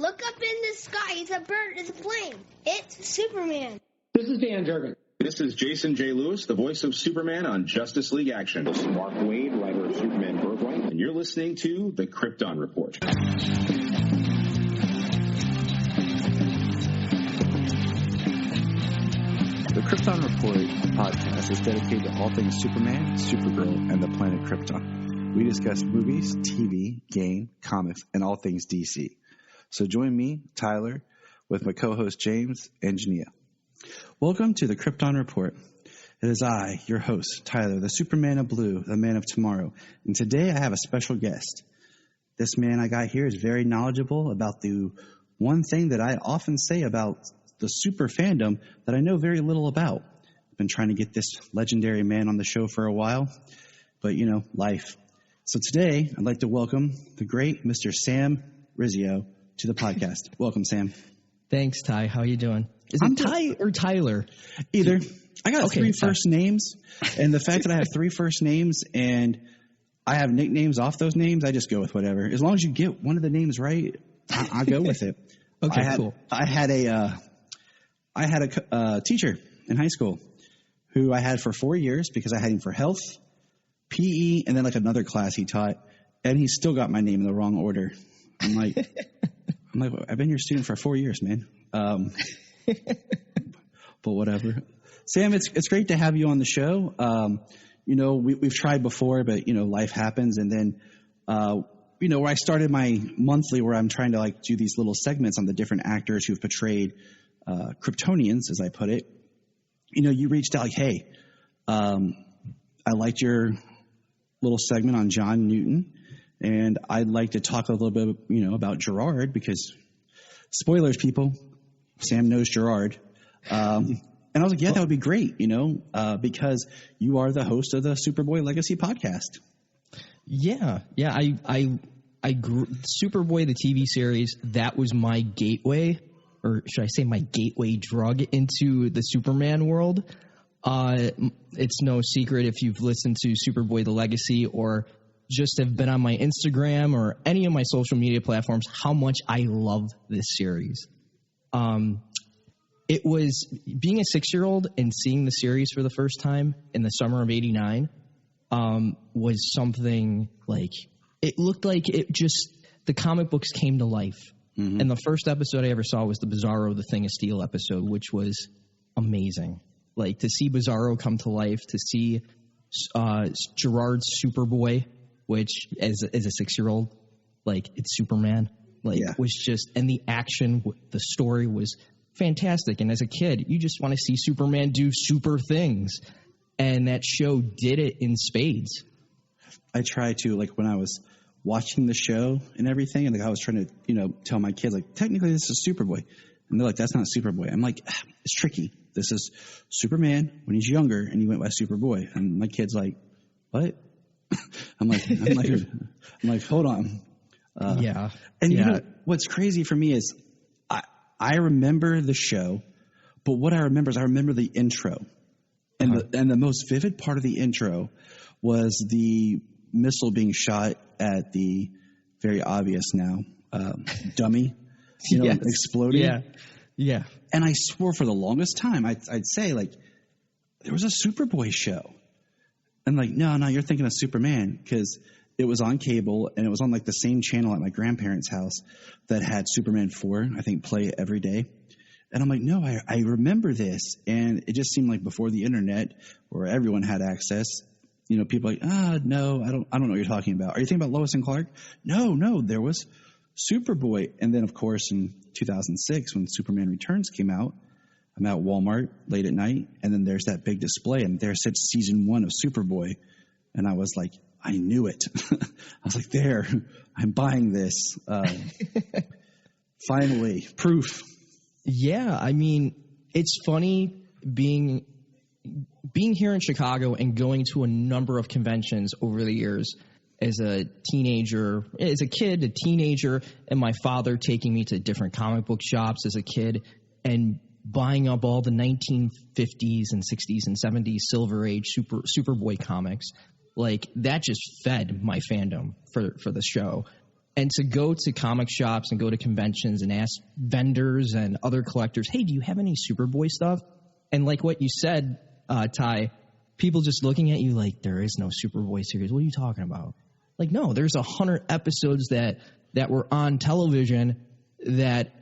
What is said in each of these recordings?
Look up in the sky. It's a bird. It's a plane. It's Superman. This is Dan Jurgen. This is Jason J. Lewis, the voice of Superman on Justice League Action. This is Mark Wade, writer of Superman Birthright. And you're listening to The Krypton Report. The Krypton Report podcast is dedicated to all things Superman, Supergirl, and the planet Krypton. We discuss movies, TV, game, comics, and all things DC. So join me, Tyler, with my co-host James and Jania. Welcome to the Krypton Report. It is I, your host, Tyler, the Superman of Blue, the man of tomorrow. And today I have a special guest. This man I got here is very knowledgeable about the one thing that I often say about the super fandom that I know very little about. I've been trying to get this legendary man on the show for a while, but life. So today I'd like to welcome the great Mr. Sam Rizzo to the podcast. Welcome, Sam. Thanks, Ty. How you doing? Is it Ty or Tyler? Either. I got three first names, and the fact that I have three first names and I have nicknames off those names, I just go with whatever. As long as you get one of the names right, I'll go with it. Okay, cool. I had a teacher in high school who I had for 4 years because I had him for health, PE, and then like another class he taught, and he still got my name in the wrong order. I'm like, I've been your student for 4 years, man. But whatever. Sam, it's great to have you on the show. We've tried before, but life happens, and then where I started my monthly, where I'm trying to do these little segments on the different actors who've portrayed Kryptonians, as I put it. You reached out like, hey, I liked your little segment on John Newton, and I'd like to talk a little bit, about Gerard, because spoilers, people, Sam knows Gerard. And I was like, yeah, that would be great, because you are the host of the Superboy Legacy podcast. Yeah. I grew Superboy, the TV series. That was my gateway, or should I say my gateway drug into the Superman world. It's no secret if you've listened to Superboy, the Legacy, or just have been on my Instagram or any of my social media platforms, how much I love this series. It was being a 6-year-old and seeing the series for the first time in the summer of '89 was something it looked like the comic books came to life. Mm-hmm. And the first episode I ever saw was the Bizarro, the Thing of Steel episode, which was amazing. To see Bizarro come to life, to see Gerard's Superboy, which as a 6-year-old, it's Superman. Was just, and the action, the story was fantastic. And as a kid, you just want to see Superman do super things. And that show did it in spades. I try to, when I was watching the show and everything, and I was trying to, tell my kids, technically this is Superboy. And they're like, that's not Superboy. I'm like, it's tricky. This is Superman when he's younger, and he went by Superboy. And my kid's like, what? I'm like, hold on. Yeah. And what's crazy for me is I remember the show, but what I remember is I remember the intro. And the most vivid part of the intro was the missile being shot at the very obvious now dummy, yes. Exploding. Yeah. And I swore for the longest time I'd say there was a Superboy show. And no, you're thinking of Superman, because it was on cable, and it was on the same channel at my grandparents' house that had Superman 4, I think, play every day. And I'm like, no, I remember this. And it just seemed like before the internet, where everyone had access, people no, I don't know what you're talking about. Are you thinking about Lois and Clark? No, there was Superboy. And then, of course, in 2006, when Superman Returns came out, I'm at Walmart late at night, and then there's that big display, and there said season 1 of Superboy. And I was like, I knew it. I was like, there, I'm buying this. Finally, proof. Yeah, I mean, it's funny being here in Chicago and going to a number of conventions over the years as a kid, a teenager, and my father taking me to different comic book shops as a kid and buying up all the 1950s and 60s and 70s Silver Age Superboy comics. That just fed my fandom for the show. And to go to comic shops and go to conventions and ask vendors and other collectors, hey, do you have any Superboy stuff? And like what you said, Ty, people just looking at you like, there is no Superboy series. What are you talking about? Like, no, there's 100 episodes that were on television that,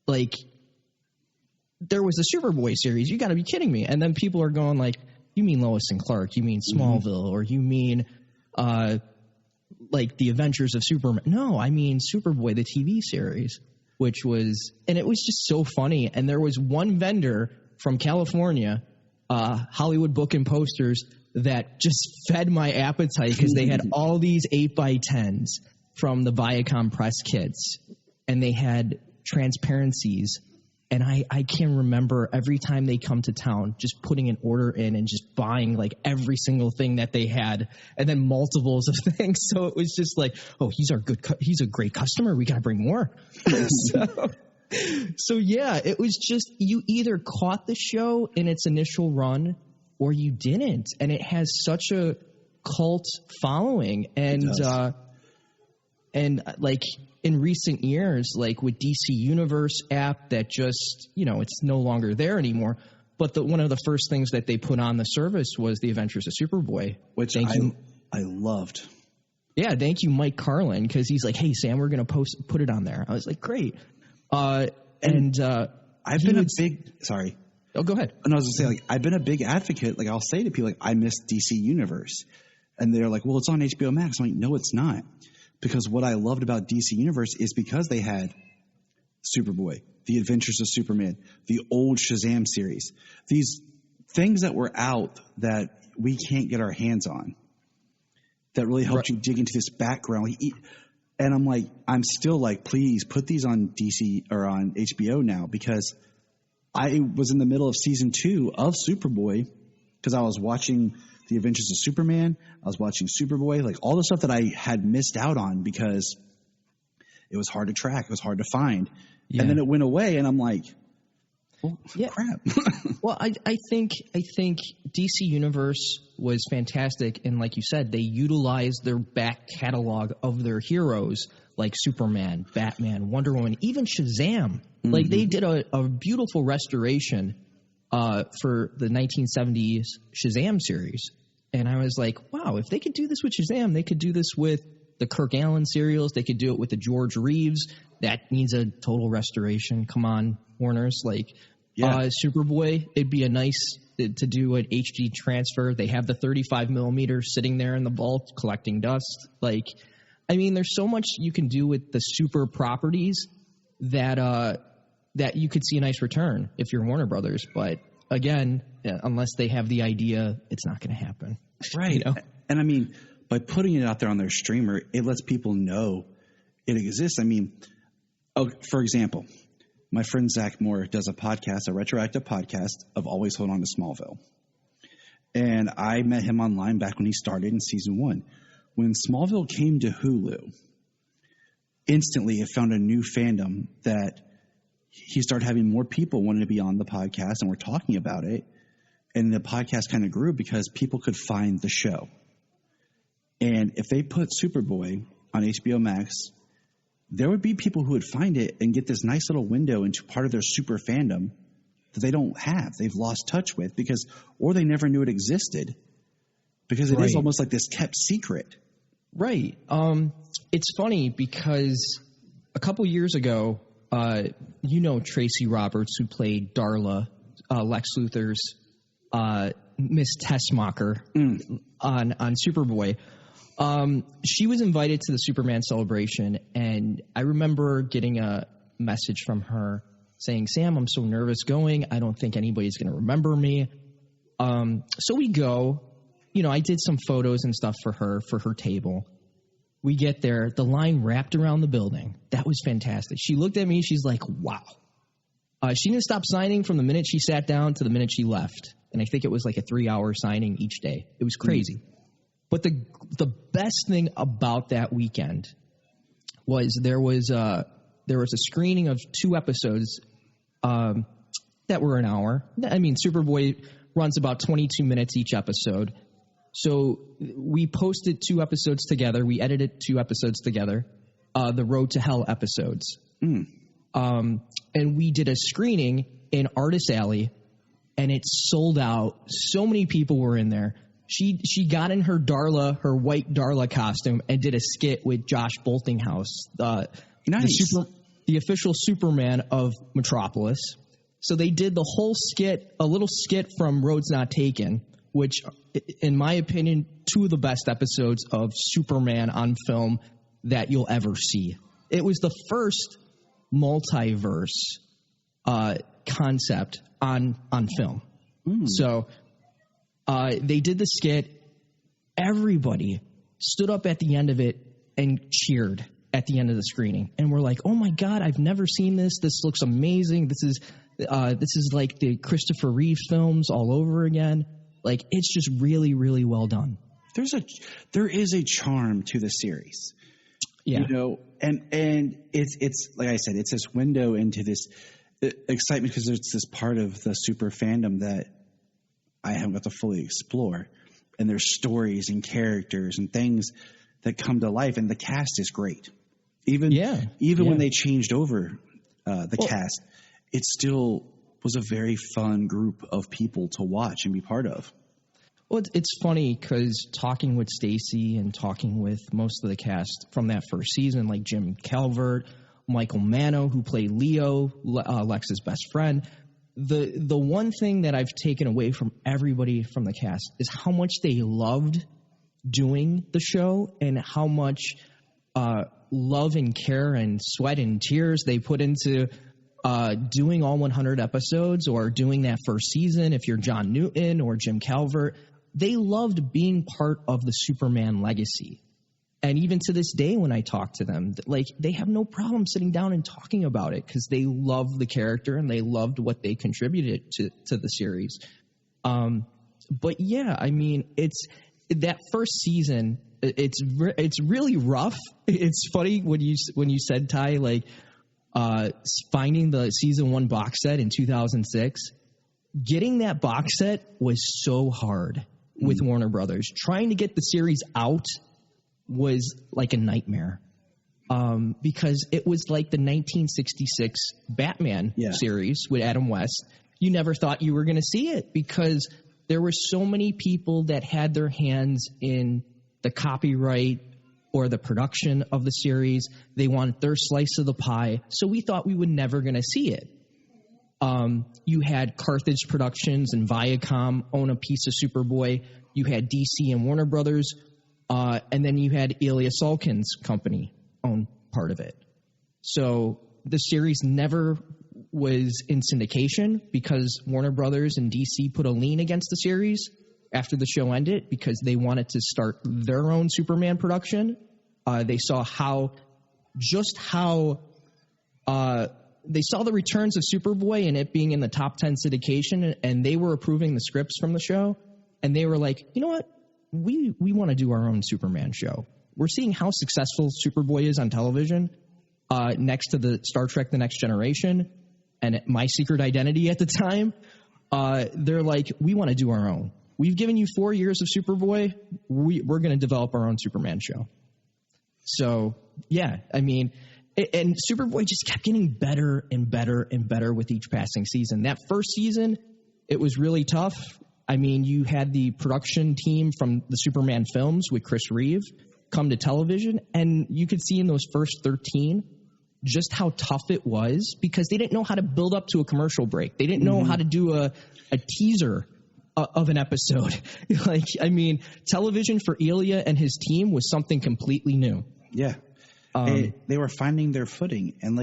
like, there was a Superboy series. You got to be kidding me. And then people are going like, you mean Lois and Clark, you mean Smallville, or you mean like the Adventures of Superman. No, I mean Superboy, the TV series, which was, and it was just so funny. And there was one vendor from California, Hollywood Book and Posters, that just fed my appetite because they had all these 8x10s from the Viacom press kits, and they had transparencies. And I can remember every time they come to town, just putting an order in and just buying like every single thing that they had, and then multiples of things. So it was just like, oh, he's a great customer. We got to bring more. So yeah, it was just, you either caught the show in its initial run or you didn't. And it has such a cult following. And like, in recent years, like with DC Universe app that just, it's no longer there anymore. But one of the first things that they put on the service was the Adventures of Superboy. Which I loved. Yeah, thank you, Mike Carlin, because he's like, hey, Sam, we're going to put it on there. I was like, great. I've been sorry. Oh, go ahead. And I was going to say, like, I've been a big advocate. Like, I'll say to people, like, I miss DC Universe. And they're like, well, it's on HBO Max. I'm like, no, it's not. Because what I loved about DC Universe is because they had Superboy, The Adventures of Superman, the old Shazam series, these things that were out that we can't get our hands on, that really helped you dig into this background. And I'm like, I'm still like, please put these on DC or on HBO now, because I was in the middle of season 2 of Superboy because I was watching The Adventures of Superman. I was watching Superboy, like all the stuff that I had missed out on because it was hard to track. It was hard to find. Yeah. And then it went away, and I'm like, well, crap. Well, I think DC Universe was fantastic. And like you said, they utilized their back catalog of their heroes like Superman, Batman, Wonder Woman, even Shazam. Mm-hmm. Like they did a beautiful restoration for the 1970s Shazam series. And I was like, wow, if they could do this with Shazam, they could do this with the Kirk Alyn serials. They could do it with the George Reeves. That needs a total restoration. Come on, Warners. Like, Superboy, it'd be a nice to do an HD transfer. They have the 35 millimeter sitting there in the vault collecting dust. Like, I mean, there's so much you can do with the super properties that you could see a nice return if you're Warner Brothers. But again, unless they have the idea, it's not going to happen. Right. And I mean, by putting it out there on their streamer, it lets people know it exists. I mean, for example, my friend Zach Moore does a podcast, a retroactive podcast of Always Hold On to Smallville. And I met him online back when he started in season 1. When Smallville came to Hulu, instantly it found a new fandom that he started having more people wanting to be on the podcast, and we're talking about it. And the podcast kind of grew because people could find the show. And if they put Superboy on HBO Max, there would be people who would find it and get this nice little window into part of their super fandom that they don't have. They've lost touch with or they never knew it existed, because it is almost like this kept secret. Right. It's funny because a couple years ago, Tracy Roberts, who played Darla, Lex Luthor's Miss Tessmacher on Superboy. She was invited to the Superman celebration, and I remember getting a message from her saying, Sam, I'm so nervous going. I don't think anybody's going to remember me. So we go. I did some photos and stuff for her table. We get there. The line wrapped around the building. That was fantastic. She looked at me. She's like, wow. She didn't stop signing from the minute she sat down to the minute she left. And I think it was like a 3-hour signing each day. It was crazy. But the best thing about that weekend was there was a screening of 2 episodes that were an hour. I mean, Superboy runs about 22 minutes each episode. So we posted 2 episodes together. We edited 2 episodes together. the Road to Hell episodes. And we did a screening in Artist Alley, and it sold out. So many people were in there. She got in her white Darla costume and did a skit with Josh Boltinghouse, Nice. the official Superman of Metropolis. So they did the whole skit, a little skit from Roads Not Taken, which, in my opinion, 2 of the best episodes of Superman on film that you'll ever see. It was the first multiverse concept on film. So they did the skit. Everybody stood up at the end of it and cheered at the end of the screening. And we're like, oh, my God, I've never seen this. This looks amazing. This is like the Christopher Reeve films all over again. Like, it's just really, really well done. There is a charm to the series. Yeah. You know, and it's like I said, it's this window into this excitement because it's this part of the super fandom that I haven't got to fully explore. And there's stories and characters and things that come to life, and the cast is great. Even when they changed over the cast, it still was a very fun group of people to watch and be part of. Well, it's funny because talking with Stacy and talking with most of the cast from that first season, like Jim Calvert, Michael Mano, who played Leo, Lex's best friend, the one thing that I've taken away from everybody from the cast is how much they loved doing the show and how much love and care and sweat and tears they put into doing all 100 episodes or doing that first season. If you're John Newton or Jim Calvert, they loved being part of the Superman legacy. And even to this day, when I talk to them, like, they have no problem sitting down and talking about it because they love the character and they loved what they contributed to the series. But yeah, I mean, it's that first season. It's really rough. It's funny when you said, Ty, like, finding the season 1 box set in 2006, getting that box set was so hard with Warner Brothers. Trying to get the series out was like a nightmare, because it was like the 1966 Batman series with Adam West. You never thought you were going to see it because there were so many people that had their hands in the copyright or the production of the series. They wanted their slice of the pie. So we thought we were never going to see it. You had Carthage Productions and Viacom own a piece of Superboy. You had DC and Warner Brothers. And then you had Ilya Salkin's company own part of it. So the series never was in syndication because Warner Brothers and DC put a lien against the series after the show ended because they wanted to start their own Superman production. They saw they saw the returns of Superboy and it being in the top 10 syndication, and they were approving the scripts from the show. And they were like, you know what? We want to do our own Superman show. We're seeing how successful Superboy is on television, next to the Star Trek The Next Generation and My Secret Identity at the time. They're like, we want to do our own. We've given you 4 years of Superboy. We're going to develop our own Superman show. So, yeah, I mean, and Superboy just kept getting better and better and better with each passing season. That first season, it was really tough. I mean, you had the production team from the Superman films with Chris Reeve come to television, and you could see in those first 13 just how tough it was because they didn't know how to build up to a commercial break. They didn't know how to do a teaser of an episode. Like, I mean, television for Ilya and his team was something completely new. Yeah. They were finding their footing, and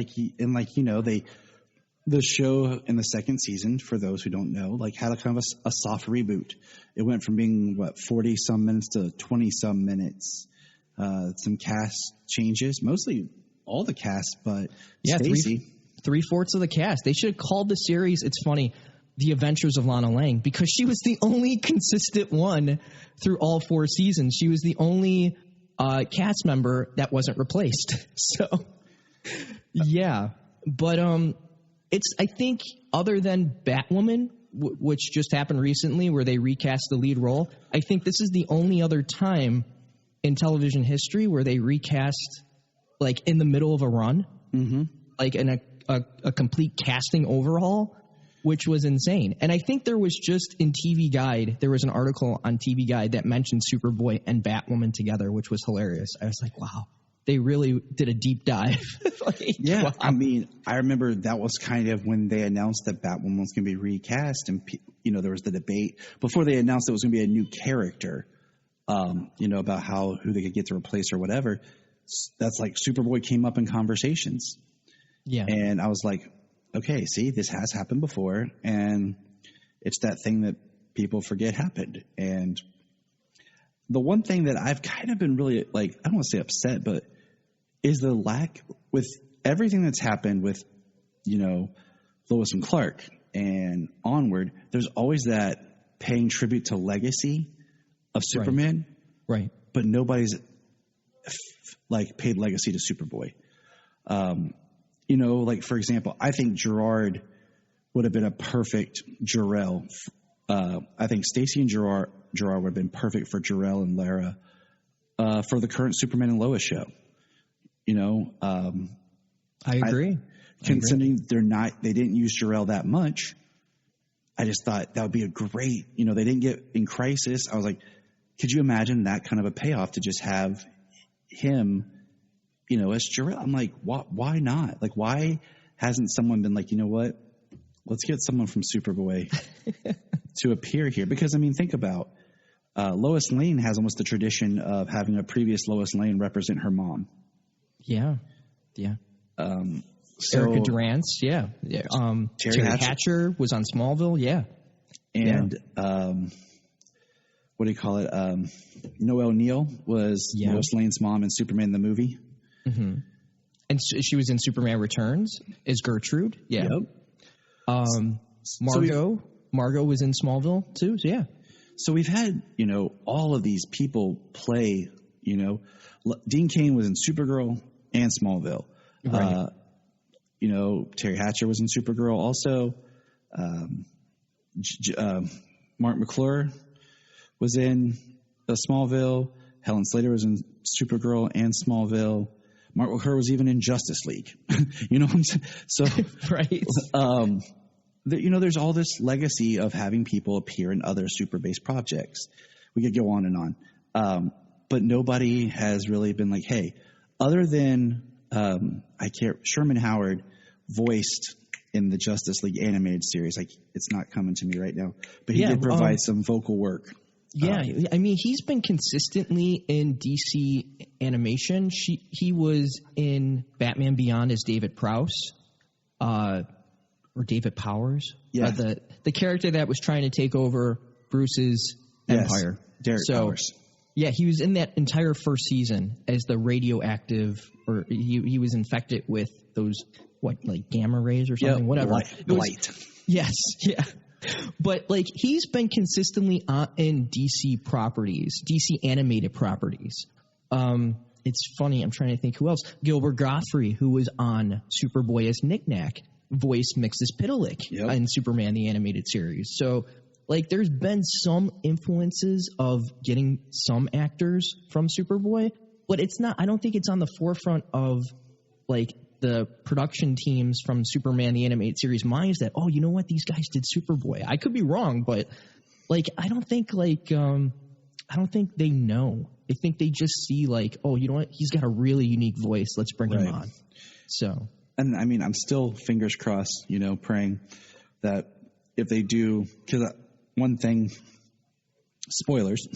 the show in the second season, for those who don't know, like, had a kind of a soft reboot. It went from being 40 some minutes to 20 some minutes. Some cast changes, mostly all the cast, but Stacey. 3/4 of the cast. They should have called the series, it's funny, The Adventures of Lana Lang, because she was the only consistent one through all 4 seasons. She was the only cast member that wasn't replaced. So, yeah. But I think other than Batwoman, which just happened recently where they recast the lead role, I think this is the only other time in television history where they recast like in the middle of a run, like in a complete casting overhaul, which was insane. And I think there was just in TV Guide, there was an article on TV Guide that mentioned Superboy and Batwoman together, which was hilarious. I was like, wow, they really did a deep dive. Like, yeah, wow. I mean, I remember that was kind of when they announced that Batwoman was going to be recast, and there was the debate before they announced it was going to be a new character, about who they could get to replace or whatever. That's like Superboy came up in conversations. Yeah. And I was like, okay, see, this has happened before, and it's that thing that people forget happened. And the one thing that I've kind of been really, like, I don't want to say upset, but is the lack with everything that's happened with, Lois and Clark and onward, there's always that paying tribute to legacy of Superman. Right. But nobody's paid legacy to Superboy. Like, for example, I think Gerard would have been a perfect Jor-El. I think Stacey and Gerard would have been perfect for Jor-El and Lara for the current Superman and Lois show. I agree. Considering they didn't use Jor-El that much, I just thought that would be a great, they didn't get in Crisis. I was like, could you imagine that kind of a payoff to just have him, as Jor-El? I'm like, why not? Like, why hasn't someone been like, you know what? Let's get someone from Superboy to appear here. Because, I mean, think about Lois Lane has almost the tradition of having a previous Lois Lane represent her mom. Yeah. Yeah. So, Erica Durance, yeah. Terry Hatcher was on Smallville, yeah. And what do you call it? Noelle Neal was Lois Lane's mom in Superman the movie. Mm-hmm. And she was in Superman Returns as Gertrude, yeah. Yep. Margot was in Smallville too, so yeah. So we've had, all of these people play, Dean Cain was in Supergirl and Smallville. Right. Terry Hatcher was in Supergirl also. Mark McClure was in Smallville. Helen Slater was in Supergirl and Smallville. Mark McClure was even in Justice League. You know what I'm saying? So, right. There's all this legacy of having people appear in other super-based projects. We could go on and on. But nobody has really been like, hey, other than Sherman Howard voiced in the Justice League animated series. Like, it's not coming to me right now. But he did provide some vocal work. Yeah, I mean, he's been consistently in DC animation. He was in Batman Beyond as David Prowse, or David Powers. Yeah. The character that was trying to take over Bruce's empire. Derek Powers. Yeah, he was in that entire first season as the radioactive, or he was infected with those, gamma rays or something, whatever. Light. Yes, yeah. But, he's been consistently in DC properties, DC animated properties. It's funny, I'm trying to think who else. Gilbert Gottfried, who was on Superboy as Knick-Knack, voiced Mixus Pitalik in Superman the Animated Series. So, there's been some influences of getting some actors from Superboy, but it's not, I don't think it's on the forefront of, the production teams from Superman the Animated Series minds that, oh, you know what, these guys did Superboy. I could be wrong, but I don't think they know. I think they just see oh, you know what, he's got a really unique voice. Let's bring him on. So, and I mean, I'm still fingers crossed, praying that if they do, because one thing, spoilers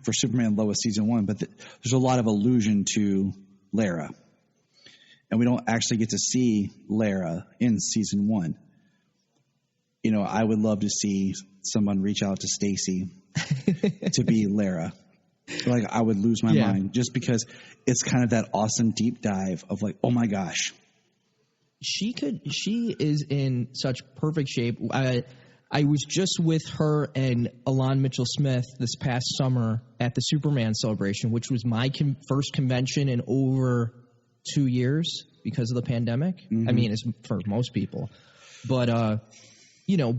for Superman Lois season 1, but there's a lot of allusion to Lara. And we don't actually get to see Lara in season 1. I would love to see someone reach out to Stacey to be Lara. I would lose my mind just because it's kind of that awesome deep dive of oh my gosh. She is in such perfect shape. I was just with her and Alon Mitchell-Smith this past summer at the Superman celebration, which was my first convention in over 2 years because of the pandemic. Mm-hmm. I mean, it's for most people. But,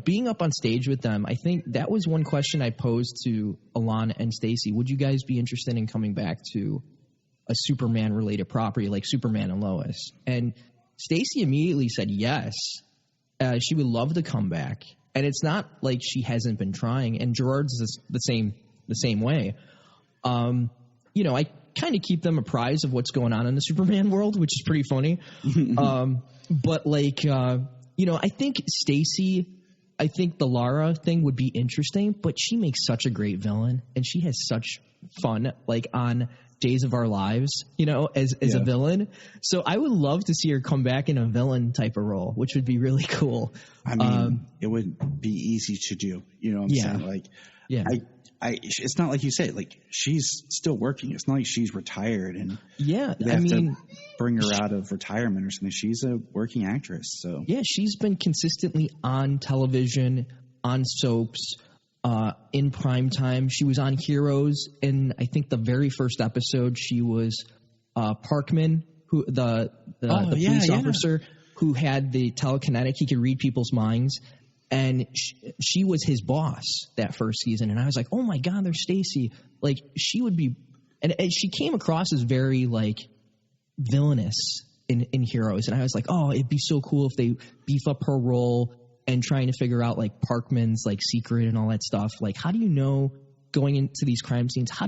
being up on stage with them, I think that was one question I posed to Alon and Stacey. Would you guys be interested in coming back to a Superman related property like Superman and Lois. And Stacy immediately said yes. She would love to come back. And it's not like she hasn't been trying. And Gerard's the same way. I kind of keep them apprised of what's going on in the Superman world, which is pretty funny. But I think Stacy, I think the Lara thing would be interesting, but she makes such a great villain, and she has such fun, like on Days of Our Lives, as a villain. So I would love to see her come back in a villain type of role, which would be really cool. I mean, it would be easy to do. You know what I'm saying? Like, it's not like you say, like, she's still working. It's not like she's retired and to bring her out of retirement or something. She's a working actress. So yeah, she's been consistently on television, on soaps, in prime time. She was on Heroes in, I think, the very first episode. She was Parkman, who the police officer who had the telekinetic. He could read people's minds. And she was his boss that first season. And I was like, oh, my God, there's Stacy. Like, she would be – and she came across as very, like, villainous in Heroes. And I was like, oh, it'd be so cool if they beef up her role and trying to figure out, like, Parkman's, like, secret and all that stuff. Like, how do you know going into these crime scenes? How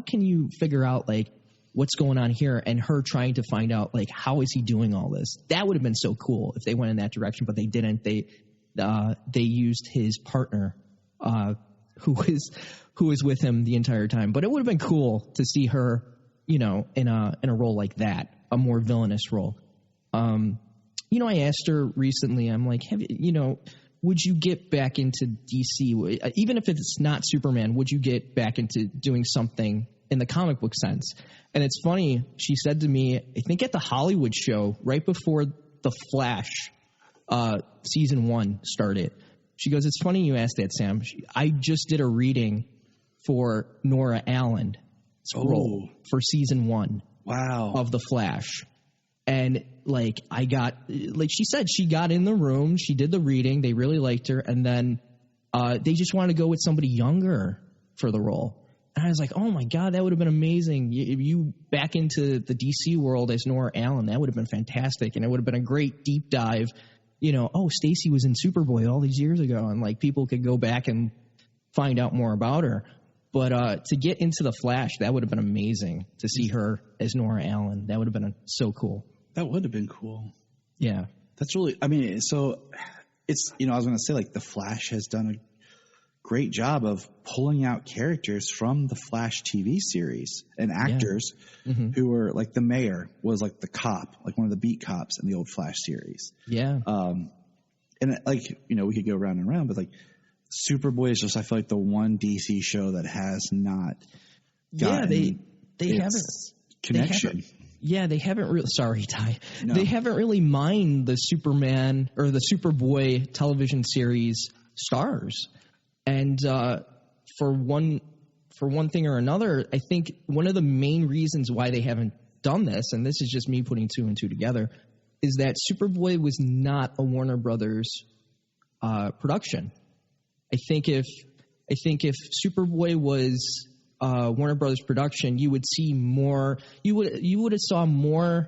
can you figure out, like, what's going on here? And her trying to find out, like, how is he doing all this? That would have been so cool if they went in that direction, but they didn't. They used his partner, who was with him the entire time. But it would have been cool to see her, in a role like that, a more villainous role. I asked her recently. I'm like, would you get back into DC, even if it's not Superman? Would you get back into doing something in the comic book sense? And it's funny. She said to me, I think at the Hollywood show right before the Flash. Season 1 started. She goes, it's funny you asked that, Sam. I just did a reading for Nora Allen's role for season 1 of The Flash. And she said, she got in the room, she did the reading, they really liked her, and then they just wanted to go with somebody younger for the role. And I was like, oh my God, that would have been amazing. You back into the DC world as Nora Allen, that would have been fantastic. And it would have been a great deep dive. Stacy was in Superboy all these years ago, and like people could go back and find out more about her. But to get into the Flash, that would have been amazing to see her as Nora Allen. That would have been so cool. That would have been cool. Yeah. That's really, I mean, so it's, I was going to say, like, the Flash has done a great job of pulling out characters from the Flash TV series and actors who were like the mayor was like the cop, like one of the beat cops in the old Flash series. Yeah. And like, we could go round and round, but like Superboy is just, I feel like the one DC show that has not gotten they haven't connection. They haven't really, sorry, Ty. No. They haven't really mined the Superman or the Superboy television series stars. And for one thing or another, I think one of the main reasons why they haven't done this, and this is just me putting two and two together, is that Superboy was not a Warner Brothers production. I think if Superboy was Warner Brothers production, you would see more. You would have saw more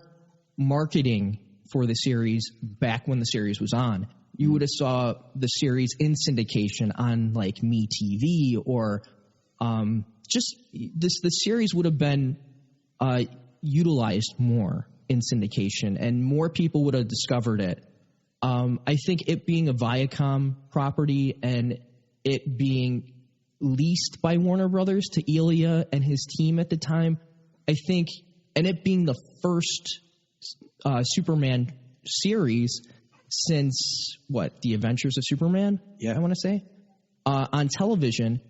marketing for the series back when the series was on. You would have saw the series in syndication on like MeTV or just this. The series would have been utilized more in syndication, and more people would have discovered it. I think it being a Viacom property and it being leased by Warner Brothers to Elia and his team at the time, I think, and it being the first Superman series since The Adventures of Superman? Yeah. I want to say on television.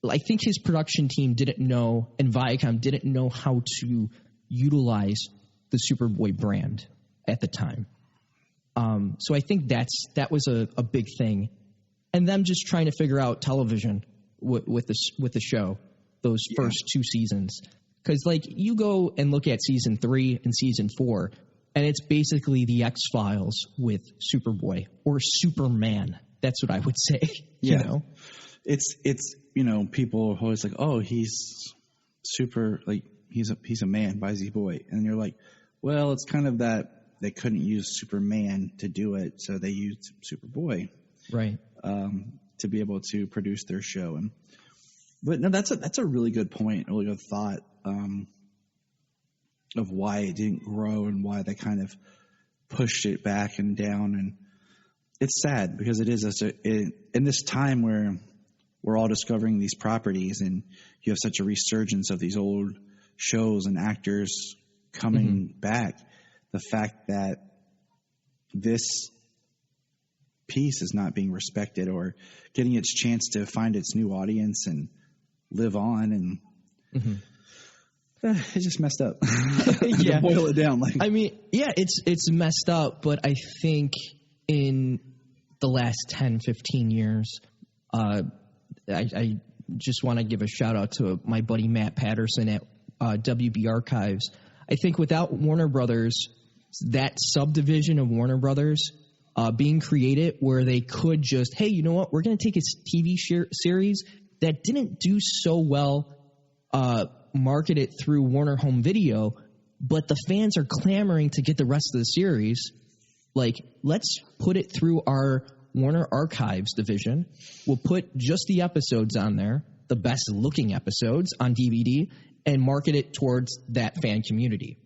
I think his production team didn't know, and Viacom didn't know how to utilize the Superboy brand at the time. So I think that was a big thing, and them just trying to figure out television with the show, those first two seasons, because like you go and look at season 3 and season 4. And it's basically the X-Files with Superboy or Superman. That's what I would say. Yeah. You know? It's people are always like, oh, he's super, like, he's a man. Why is he a boy? And you're like, well, it's kind of that they couldn't use Superman to do it, so they used Superboy, right, to be able to produce their show. But no, that's a really good point, really good thought of why it didn't grow and why they kind of pushed it back and down. And it's sad because it is in this time where we're all discovering these properties and you have such a resurgence of these old shows and actors coming back. The fact that this piece is not being respected or getting its chance to find its new audience and live on, and it's just messed up. Yeah, to boil it down. Like, I mean, yeah, it's messed up, but I think in the last 10, 15 years, I just want to give a shout out to my buddy Matt Patterson at WB Archives. I think without Warner Brothers, that subdivision of Warner Brothers being created where they could just, hey, you know what? We're going to take a TV series that didn't do so well, market it through Warner Home Video, but the fans are clamoring to get the rest of the series. Like, let's put it through our Warner Archives division. We'll put just the episodes on there, the best looking episodes on DVD, and market it towards that fan community.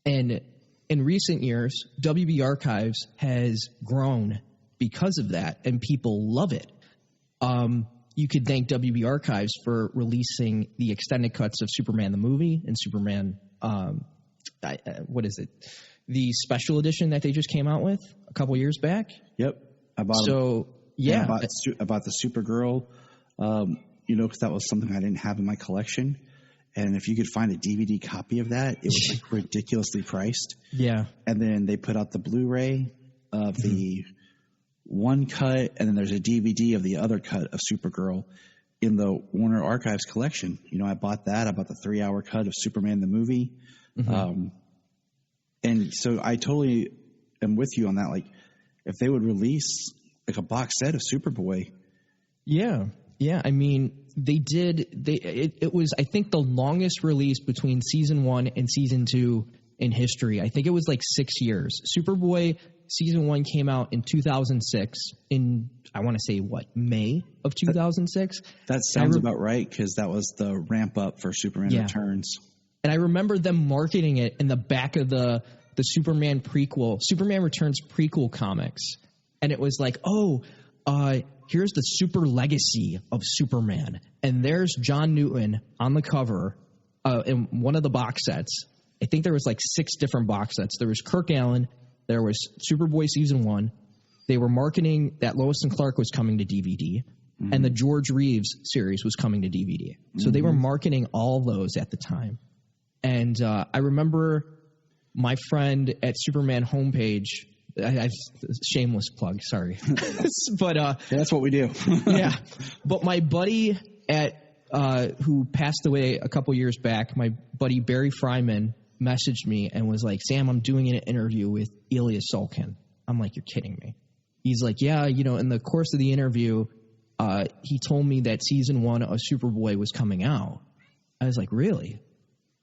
And in recent years, WB Archives has grown because of that, and people love it. You could thank WB Archives for releasing the extended cuts of Superman the movie and Superman, what is it? The special edition that they just came out with a couple years back. Yep. I bought I bought the Supergirl, because that was something I didn't have in my collection. And if you could find a DVD copy of that, it was like ridiculously priced. Yeah. And then they put out the Blu-ray of the one cut, and then there's a DVD of the other cut of Supergirl in the Warner Archives collection. I bought that. I bought the 3-hour cut of Superman the movie. And so I totally am with you on that. Like, if they would release like a box set of Superboy. Yeah. Yeah. I mean, they did. It was, I think, the longest release between season 1 and season 2 in history. I think it was like 6 years. Superboy season 1 came out in 2006 in, I want to say, May of 2006? That sounds about right, because that was the ramp up for Superman Returns. And I remember them marketing it in the back of the Superman Returns prequel comics. And it was like, here's the super legacy of Superman. And there's John Newton on the cover in one of the box sets. I think there was like 6 different box sets. There was Kirk Allen. There was Superboy season 1. They were marketing that Lois and Clark was coming to DVD. And the George Reeves series was coming to DVD. So they were marketing all those at the time. And I remember my friend at Superman homepage, shameless plug, sorry. But that's what we do. Yeah. But my buddy who passed away a couple years back, my buddy Barry Fryman, messaged me and was like, Sam, I'm doing an interview with Ilya Sulkin. I'm like, you're kidding me. He's like, yeah, in the course of the interview, he told me that season 1 of Superboy was coming out. I was like, really?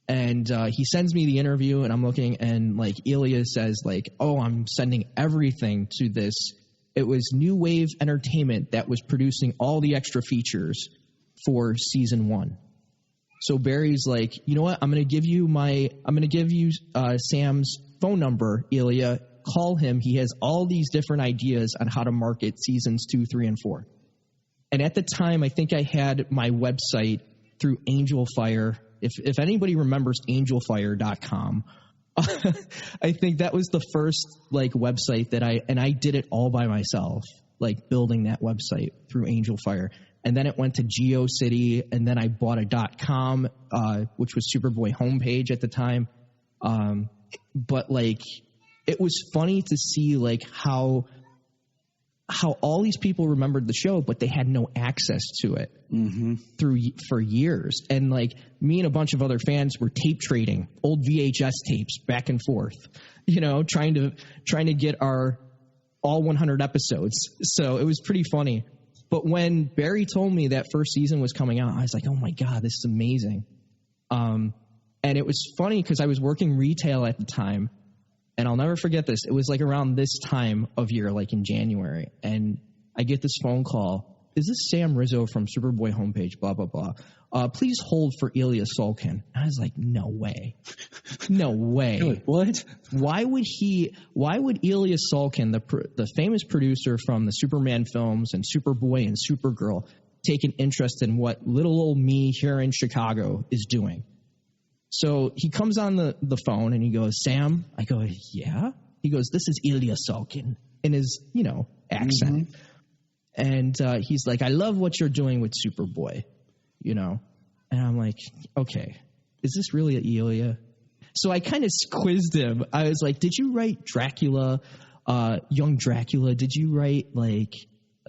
And he sends me the interview, and I'm looking, and like Ilya says, like, oh, I'm sending everything to this. It was New Wave Entertainment that was producing all the extra features for season 1. So Barry's like, you know what? I'm going to give you Sam's phone number, Ilya. Call him. He has all these different ideas on how to market seasons 2, 3, and 4. And at the time, I think I had my website through Angel Fire. If anybody remembers angelfire.com, I think that was the first like website that I did it all by myself, like building that website through Angel Fire. And then it went to GeoCity, and then I bought a .com, which was Superboy homepage at the time. But like, it was funny to see like how all these people remembered the show, but they had no access to it for years. And like me and a bunch of other fans were tape trading old VHS tapes back and forth, trying to get our all 100 episodes. So it was pretty funny. But when Barry told me that first season was coming out, I was like, oh my God, this is amazing. And it was funny because I was working retail at the time, and I'll never forget this. It was like around this time of year, like in January, and I get this phone call. Is this Sam Rizzo from Superboy homepage, blah, blah, blah. Please hold for Ilya Sulkin. I was like, no way. No way. Like, what? Why would Ilya Sulkin, the famous producer from the Superman films and Superboy and Supergirl, take an interest in what little old me here in Chicago is doing? So he comes on the phone and he goes, Sam? I go, yeah? He goes, this is Ilya Sulkin, in his, accent. Mm-hmm. And he's like, I love what you're doing with Superboy, And I'm like, okay, is this really Ilya? So I kind of quizzed him. I was like, did you write Dracula, Young Dracula? Did you write, like,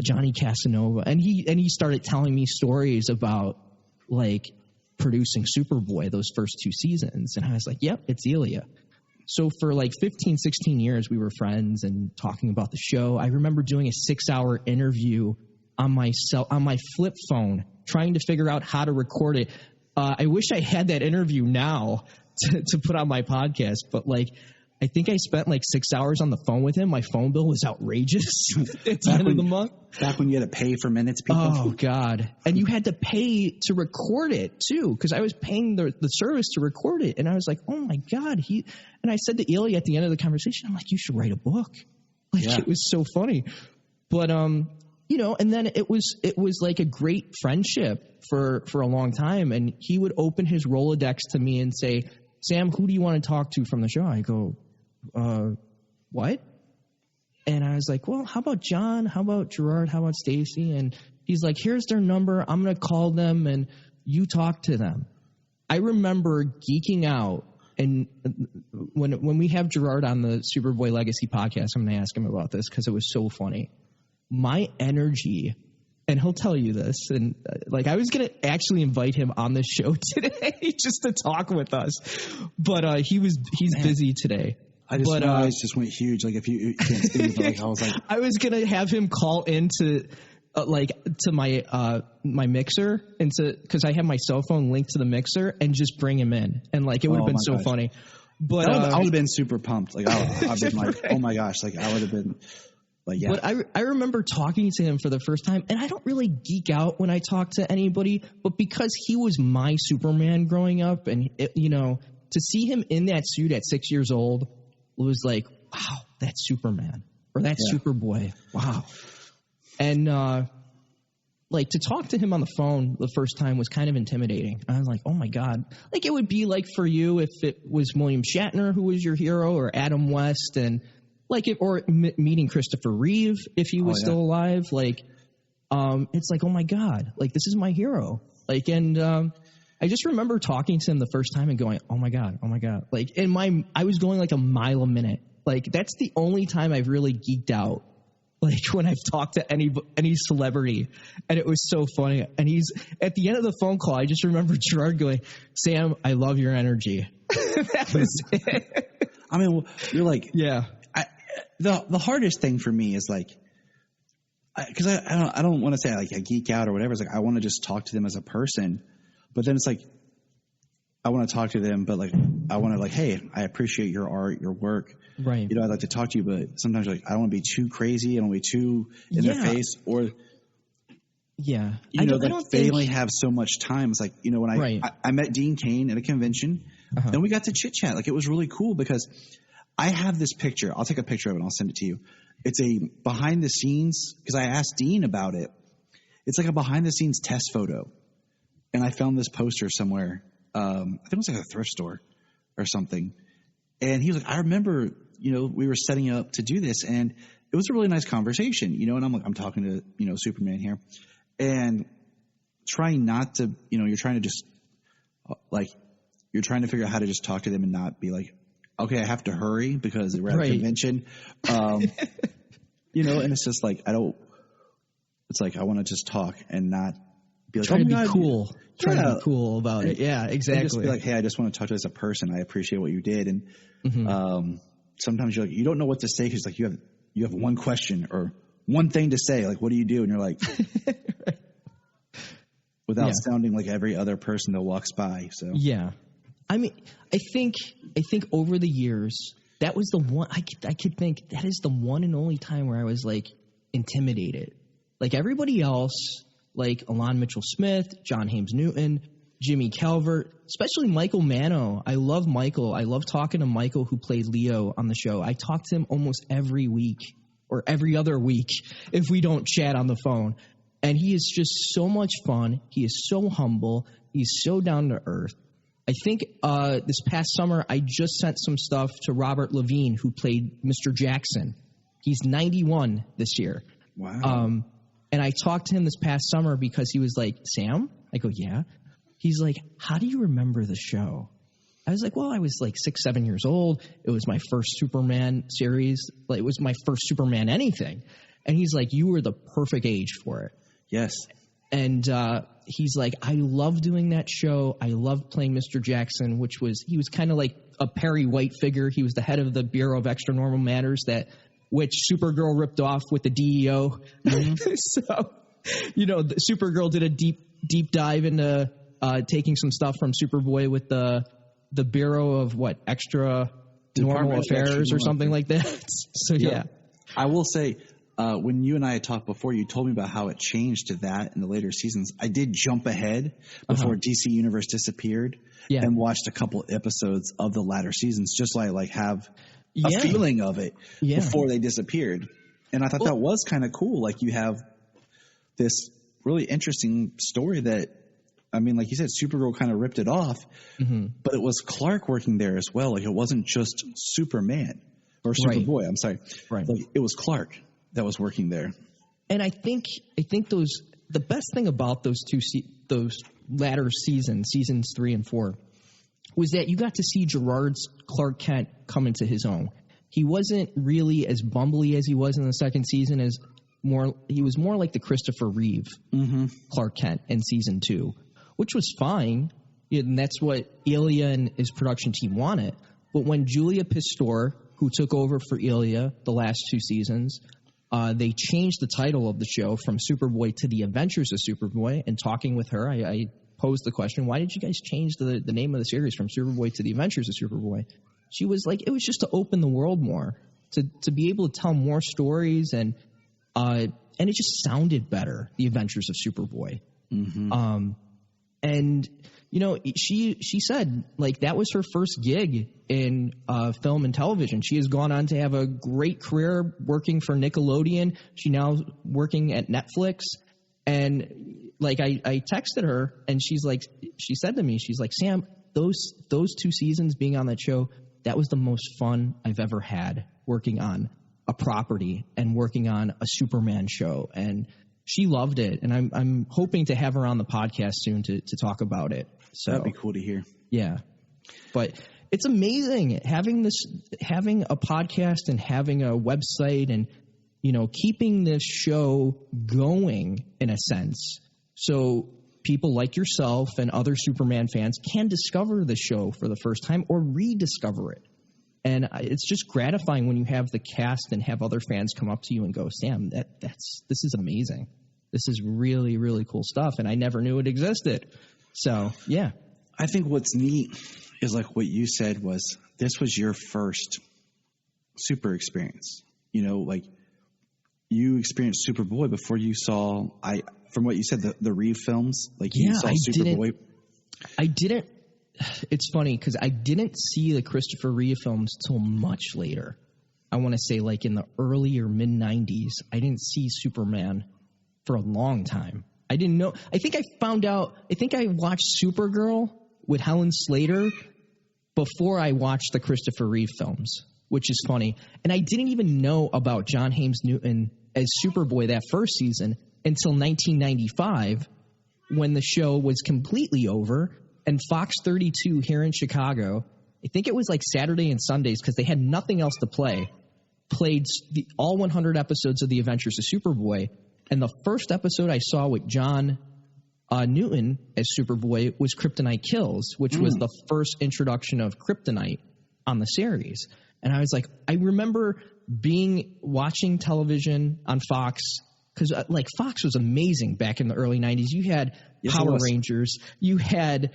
Johnny Casanova? And he started telling me stories about, like, producing Superboy those first 2 seasons. And I was like, yep, it's Ilya. So for like 15, 16 years, we were friends and talking about the show. I remember doing a 6-hour interview on my flip phone, trying to figure out how to record it. I wish I had that interview now to put on my podcast, but like, I think I spent like 6 hours on the phone with him. My phone bill was outrageous at the end of the month. Back when you had to pay for minutes, people. Oh, God. And you had to pay to record it, too, because I was paying the service to record it. And I was like, oh, my God. And I said to Ilya at the end of the conversation, I'm like, you should write a book. Like, yeah. It was so funny. But, and then it was like a great friendship for a long time. And he would open his Rolodex to me and say, Sam, who do you want to talk to from the show? I go, what? And I was like, well, how about John? How about Gerard? How about Stacy? And he's like, here's their number. I'm going to call them and you talk to them. I remember geeking out. And when we have Gerard on the Superboy Legacy podcast, I'm going to ask him about this because it was so funny. My energy, and he'll tell you this, and like I was going to actually invite him on the show today just to talk with us, but he's busy today. I just realized just went huge. Like if you can't see, but like I was like, I was gonna have him call into to my my mixer because I have my cell phone linked to the mixer and just bring him in, and like it would have been so funny. But I would have been super pumped. Like I've been like, oh my gosh, like I would have been. Like, yeah. But I remember talking to him for the first time, and I don't really geek out when I talk to anybody, but because he was my Superman growing up, and to see him in that suit at 6 years old was like, wow, that's Superman, or that's Superboy, wow. And like to talk to him on the phone the first time was kind of intimidating. I was like, oh my God, like it would be like for you if it was William Shatner who was your hero, or Adam West, and or meeting Christopher Reeve if he was still alive. Like, it's like, oh my God, like this is my hero. Like, and I just remember talking to him the first time and going, oh my God. Like, I was going like a mile a minute. Like, that's the only time I've really geeked out. Like when I've talked to any celebrity, and it was so funny. And he's at the end of the phone call, I just remember Gerard going, Sam, I love your energy. That was it. I mean, you're like, yeah. The hardest thing for me is like, because I don't want to say like I geek out or whatever. It's like I want to just talk to them as a person, but then it's like I want to talk to them, but like I want to like, hey, I appreciate your art, your work, right? I'd like to talk to you, but sometimes like I don't want to be too crazy, I don't want to be too in their face, or they only have so much time. It's like when I met Dean Cain at a convention, and we got to chit chat. Like it was really cool because I have this picture. I'll take a picture of it and I'll send it to you. It's a behind the scenes, because I asked Dean about it. It's like a behind the scenes test photo. And I found this poster somewhere. I think it was like a thrift store or something. And he was like, I remember, we were setting up to do this, and it was a really nice conversation, and I'm like, I'm talking to, Superman here, and trying not to, you're trying to just like, you're trying to figure out how to just talk to them and not be like, okay, I have to hurry because we're at a convention. And it's just like, it's like, I want to just talk and not be like, trying to be cool. Trying to be cool about it. Yeah, exactly. And just be like, hey, I just want to talk to you as a person. I appreciate what you did. And sometimes you're like, you don't know what to say because like you have one question or one thing to say. Like, what do you do? And you're like, without sounding like every other person that walks by. So yeah. I mean, I think over the years, that was the one I could think that is the one and only time where I was like intimidated. Like everybody else, like Alon Mitchell-Smith, John Hames Newton, Jimmy Calvert, especially Michael Mano. I love Michael. I love talking to Michael, who played Leo on the show. I talk to him almost every week or every other week if we don't chat on the phone. And he is just so much fun. He is so humble. He's so down to earth. I think this past summer, I just sent some stuff to Robert Levine, who played Mr. Jackson. He's 91 this year. Wow. And I talked to him this past summer because he was like, Sam? I go, yeah. He's like, how do you remember the show? I was like, well, I was like 6, 7 years old. It was my first Superman series. Like, it was my first Superman anything. And he's like, you were the perfect age for it. Yes. And he's like, I love doing that show. I love playing Mr. Jackson, he was kind of like a Perry White figure. He was the head of the Bureau of Extra Normal Matters, which Supergirl ripped off with the DEO. Mm-hmm. So, Supergirl did a deep dive into taking some stuff from Superboy with the Bureau of Extra Normal Affairs or something like that. So, yep. Yeah. I will say, when you and I had talked before, you told me about how it changed to that in the later seasons. I did jump ahead before DC Universe disappeared and watched a couple episodes of the latter seasons just so I have a feeling of it before they disappeared. And I thought that was kind of cool. Like, you have this really interesting story that, I mean, like you said, Supergirl kind of ripped it off, but it was Clark working there as well. Like, it wasn't just Superman or Superboy. Right. I'm sorry. Right. Like, it was Clark that was working there. And I think the best thing about those those latter seasons 3 and 4, was that you got to see Gerard's Clark Kent come into his own. He wasn't really as bumbly as he was in the second season. He was more like the Christopher Reeve Clark Kent in season 2, which was fine. And that's what Ilya and his production team wanted. But when Julia Pistor, who took over for Ilya the last 2 seasons, they changed the title of the show from Superboy to The Adventures of Superboy. And talking with her, I posed the question, why did you guys change the name of the series from Superboy to The Adventures of Superboy? She was like, it was just to open the world more, to be able to tell more stories, and it just sounded better, The Adventures of Superboy. And she said, like, that was her first gig in film and television. She has gone on to have a great career working for Nickelodeon. She's now working at Netflix. And like, I texted her, and she said to me, she's like, Sam, those 2 seasons being on that show, that was the most fun I've ever had working on a property and working on a Superman show. And she loved it. And I'm hoping to have her on the podcast soon to talk about it. So that'd be cool to hear. Yeah. But it's amazing having a podcast and having a website and, keeping this show going in a sense. So people like yourself and other Superman fans can discover the show for the first time or rediscover it. And it's just gratifying when you have the cast and have other fans come up to you and go, Sam, this is amazing. This is really, really cool stuff. And I never knew it existed. So, yeah. I think what's neat is, like what you said, was this was your first super experience. Like, you experienced Superboy before you saw, from what you said, the Reeve films. Like, you saw Superboy. I didn't. It's funny because I didn't see the Christopher Reeve films till much later. I want to say like in the early or mid 90s. I didn't see Superman for a long time. I didn't know. I think I watched Supergirl with Helen Slater before I watched the Christopher Reeve films, which is funny. And I didn't even know about John Hames Newton as Superboy that first season until 1995, when the show was completely over. And Fox 32 here in Chicago, I think it was like Saturday and Sundays because they had nothing else to play, played all 100 episodes of The Adventures of Superboy. And the first episode I saw with John Newton as Superboy was Kryptonite Kills, which was the first introduction of Kryptonite on the series. And I was like, I remember watching television on Fox, because like Fox was amazing back in the early 90s. You had Power Rangers, you had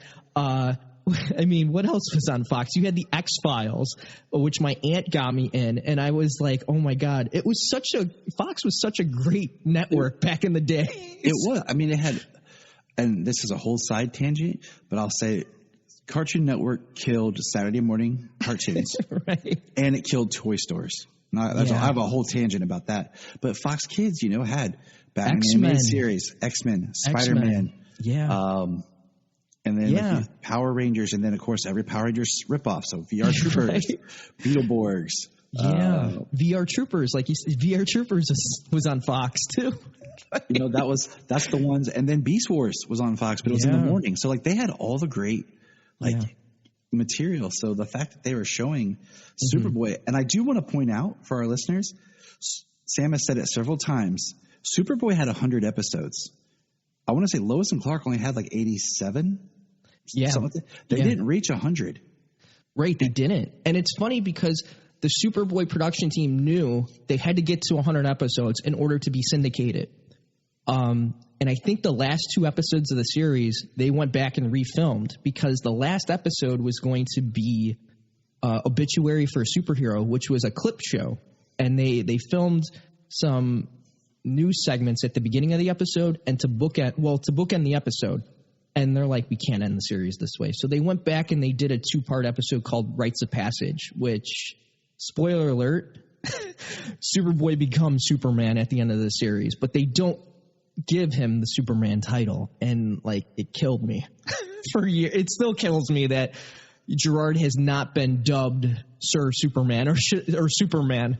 I mean, what else was on Fox? You had the X-Files, which my aunt got me in, and I was like, oh my God. Fox was such a great network back in the day. It was. I mean, it had, and this is a whole side tangent, but I'll say Cartoon Network killed Saturday morning cartoons. Right. And it killed toy stores. I have a whole tangent about that. But Fox Kids, had Batman animated series, X-Men, Spider-Man. Yeah. And then Power Rangers, and then, of course, every Power Rangers ripoff. So VR Troopers, right. Beetleborgs. Yeah. VR Troopers. Like you said, VR Troopers was on Fox, too. That's the ones. And then Beast Wars was on Fox, but it was in the morning. So, they had all the great, material. So the fact that they were showing Superboy, and I do want to point out for our listeners, Sam has said it several times, Superboy had 100 episodes. I want to say Lois and Clark only had 87. Yeah. They didn't reach 100. Right, they didn't. And it's funny because the Superboy production team knew they had to get to 100 episodes in order to be syndicated. And I think the last 2 episodes of the series, they went back and refilmed because the last episode was going to be Obituary for a Superhero, which was a clip show. And they filmed some news segments at the beginning of the episode and to bookend the episode. And they're like, we can't end the series this way. So they went back and they did a 2-part episode called Rites of Passage, which, spoiler alert, Superboy becomes Superman at the end of the series. But they don't give him the Superman title, and it killed me for years. It still kills me that Gerard has not been dubbed Sir Superman or Superman,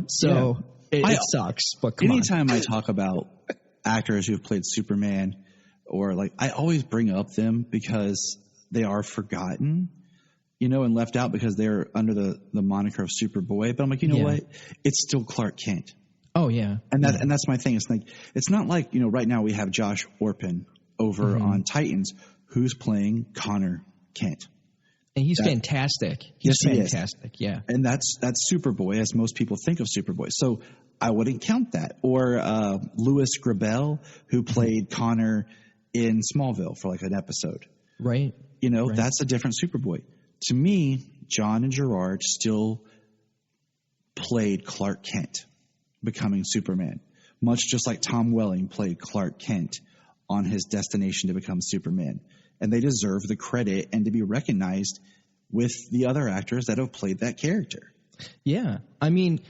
so it sucks. But anytime I talk about actors who've played Superman, or I always bring up them because they are forgotten, and left out because they're under the moniker of Superboy. But I'm like, what? It's still Clark Kent. Oh yeah, and that's my thing. It's not like right now we have Josh Orpin over on Titans who's playing Connor Kent, and he's fantastic. He's fantastic, yeah. And that's Superboy as most people think of Superboy. So I wouldn't count that. Or Louis Grabel, who played Connor in Smallville for an episode, right? That's a different Superboy. To me, John and Gerard still played Clark Kent becoming Superman, much just like Tom Welling played Clark Kent on his destination to become Superman. And they deserve the credit and to be recognized with the other actors that have played that character. Yeah. I mean,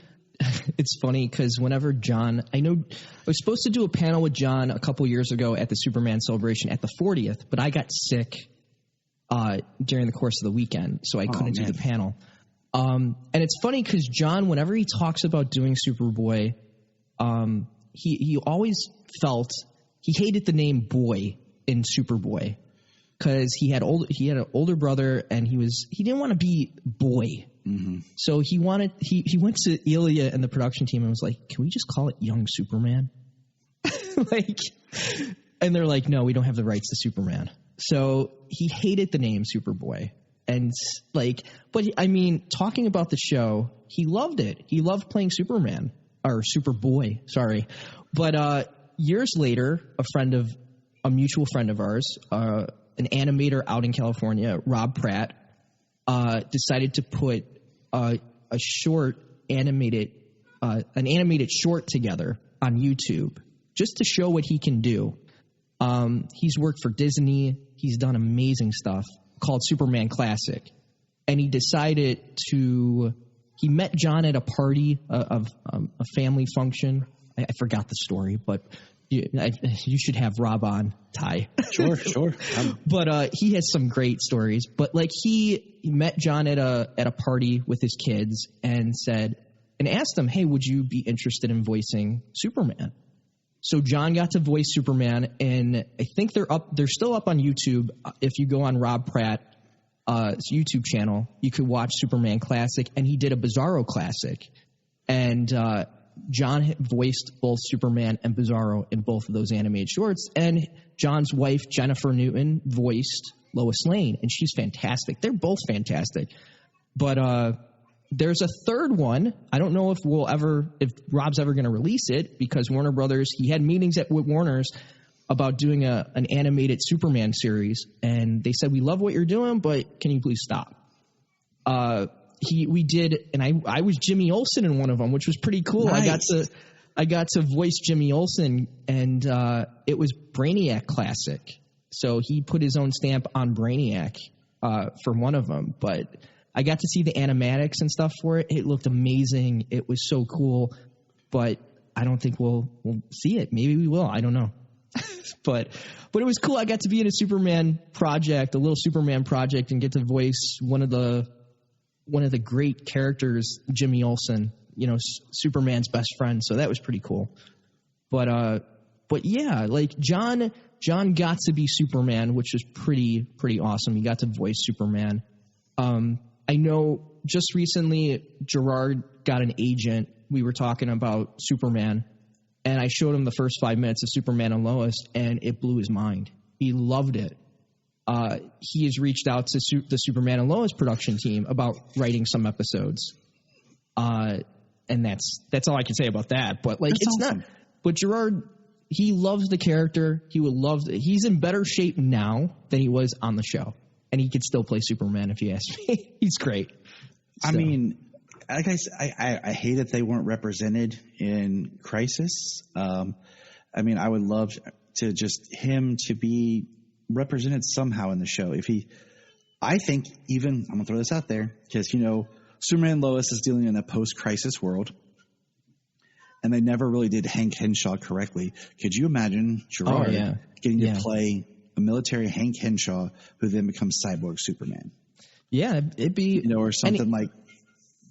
it's funny because whenever John, I was supposed to do a panel with John a couple years ago at the Superman celebration at the 40th, but I got sick during the course of the weekend, so I couldn't do the panel. And it's funny because John, whenever he talks about doing Superboy, he always felt he hated the name boy in Superboy because he had an older brother and he didn't want to be boy. Mm-hmm. So he went to Ilya and the production team and was like, can we just call it Young Superman? And they're like, no, we don't have the rights to Superman. So he hated the name Superboy. And but I mean, talking about the show, he loved it. He loved playing Superman or Superboy. Sorry. But years later, a mutual friend of ours, an animator out in California, Rob Pratt, decided to put an animated short together on YouTube just to show what he can do. He's worked for Disney. He's done amazing stuff called Superman Classic. And he decided he met John at a party of a family function. I forgot the story, but you should have Rob on, Ty. Sure. But he has some great stories. But he met John at a party with his kids and asked him, hey, would you be interested in voicing Superman? So John got to voice Superman, and I think they're still up on YouTube. If you go on Rob Pratt's YouTube channel, you could watch Superman Classic, and he did a Bizarro Classic. And John voiced both Superman and Bizarro in both of those animated shorts. And John's wife, Jennifer Newton, voiced Lois Lane, and she's fantastic. They're both fantastic. But there's a third one. I don't know if Rob's ever going to release it because Warner Brothers, he had meetings with Warner's, about doing an animated Superman series, and they said, we love what you're doing, but can you please stop? We did, and I was Jimmy Olsen in one of them, which was pretty cool. Nice. I got to voice Jimmy Olsen, and it was Brainiac Classic. So he put his own stamp on Brainiac for one of them, but I got to see the animatics and stuff for it. It looked amazing. It was so cool, but I don't think we'll see it. Maybe we will. I don't know. But it was cool. I got to be in a Superman project, a little Superman project, and get to voice one of the great characters, Jimmy Olsen, Superman's best friend. So that was pretty cool. But yeah, like John got to be Superman, which was pretty awesome. He got to voice Superman. I know just recently Gerard got an agent. We were talking about Superman, and I showed him the first 5 minutes of Superman and Lois, and it blew his mind. He loved it. He has reached out to the Superman and Lois production team about writing some episodes. And that's all I can say about that. But like, that's it's awesome. not. But Gerard, he loves the character. He's in better shape now than he was on the show, and he could still play Superman if you ask me. He's great. I mean, like I hate that they weren't represented in Crisis. I mean, I would love to just him to be represented somehow in the show. I think even, I'm gonna throw this out there because Superman and Lois is dealing in a post-Crisis world, and they never really did Hank Henshaw correctly. Could you imagine Gerard getting to play a military Hank Henshaw who then becomes cyborg Superman? Yeah, it'd be or something like.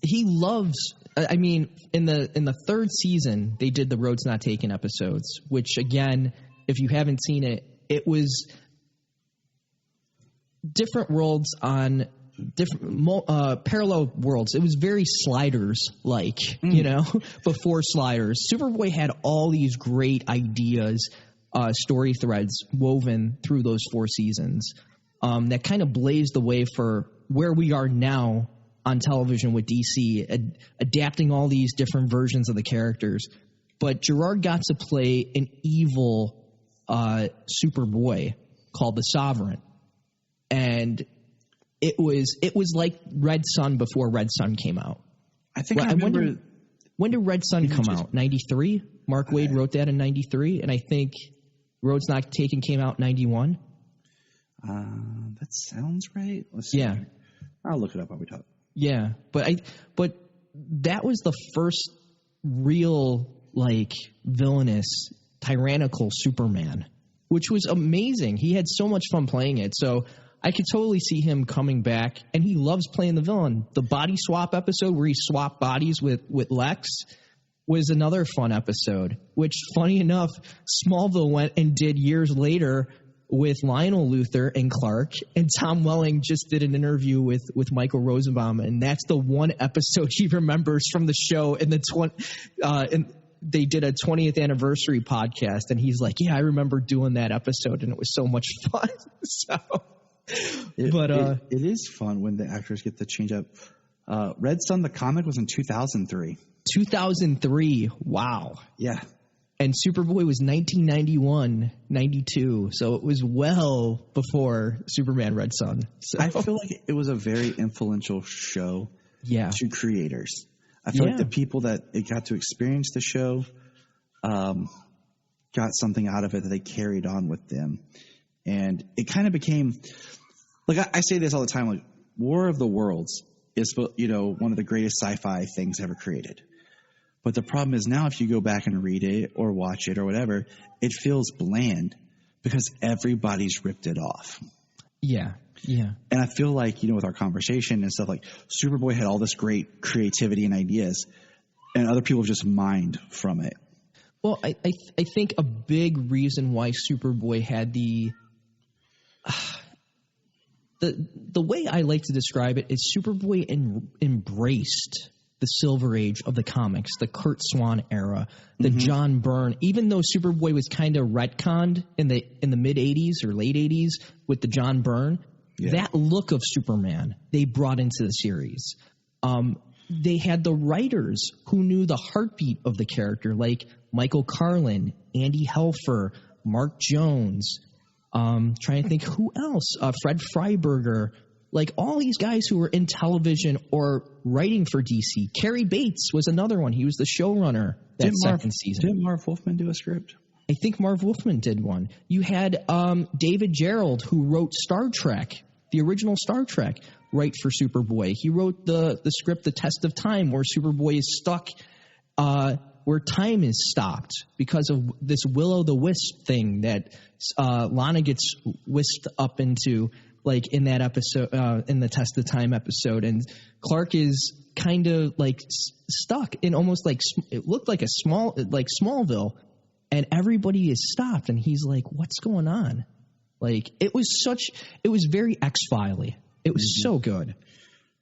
He loves. I mean, in the third season, they did the Road's Not Taken episodes, which again, if you haven't seen it, it was different worlds on different parallel worlds. It was very Sliders like, before Sliders. Superboy had all these great ideas, story threads woven through those 4 seasons that kind of blazed the way for where we are now on television with DC, adapting all these different versions of the characters. But Gerard got to play an evil Superboy called the Sovereign. And it was like Red Sun before Red Sun came out. I think I remember. When did Red Sun come out? 93? Mark Waid wrote that in 93, and I think Road's Not Taken came out in 91. That sounds right. Let's see. Yeah. I'll look it up while we talk. Yeah, but that was the first real villainous, tyrannical Superman, which was amazing. He had so much fun playing it. So I could totally see him coming back, and he loves playing the villain. The body swap episode where he swapped bodies with Lex was another fun episode, which, funny enough, Smallville went and did years later with Lionel Luthor and Clark, and Tom Welling just did an interview with Michael Rosenbaum, and that's the one episode he remembers from the show. And they did a 20th anniversary podcast, and he's like, "Yeah, I remember doing that episode, and it was so much fun." So, it is fun when the actors get to change up. Red Sun, the comic, was in 2003. 2003. Wow. Yeah. And Superboy was 1991, 92. So it was well before Superman Red Sun. So. I feel like it was a very influential show to creators. I feel like the people that it got to experience the show got something out of it that they carried on with them. And it kind of became, I say this all the time, War of the Worlds is, one of the greatest sci-fi things ever created. But the problem is now if you go back and read it or watch it or whatever, it feels bland because everybody's ripped it off. Yeah, yeah. And I feel like, with our conversation and stuff, Superboy had all this great creativity and ideas, and other people have just mined from it. Well, I think a big reason why Superboy had the way I like to describe it is Superboy embraced the Silver Age of the comics, the Kurt Swan era, the John Byrne. Even though Superboy was kind of retconned in the mid 80s or late 80s with the John Byrne, that look of Superman they brought into the series. They had the writers who knew the heartbeat of the character, like Michael Carlin, Andy Helfer, Mark Jones. Trying to think who else. Fred Freiberger. Like all these guys who were in television or writing for DC. Cary Bates was another one. He was the showrunner that second season. Didn't Marv Wolfman do a script? I think Marv Wolfman did one. You had David Gerrold, who wrote Star Trek, the original Star Trek, write for Superboy. He wrote the script, The Test of Time, where Superboy is stuck, where time is stopped because of this will-o'-the-wisp thing that Lana gets whisked up into, like in that episode, in the Test of Time episode. And Clark is kind of like stuck in almost like, it looked like like Smallville. And everybody is stopped, and he's like, what's going on? Like, it was very X-File-y. It was so good.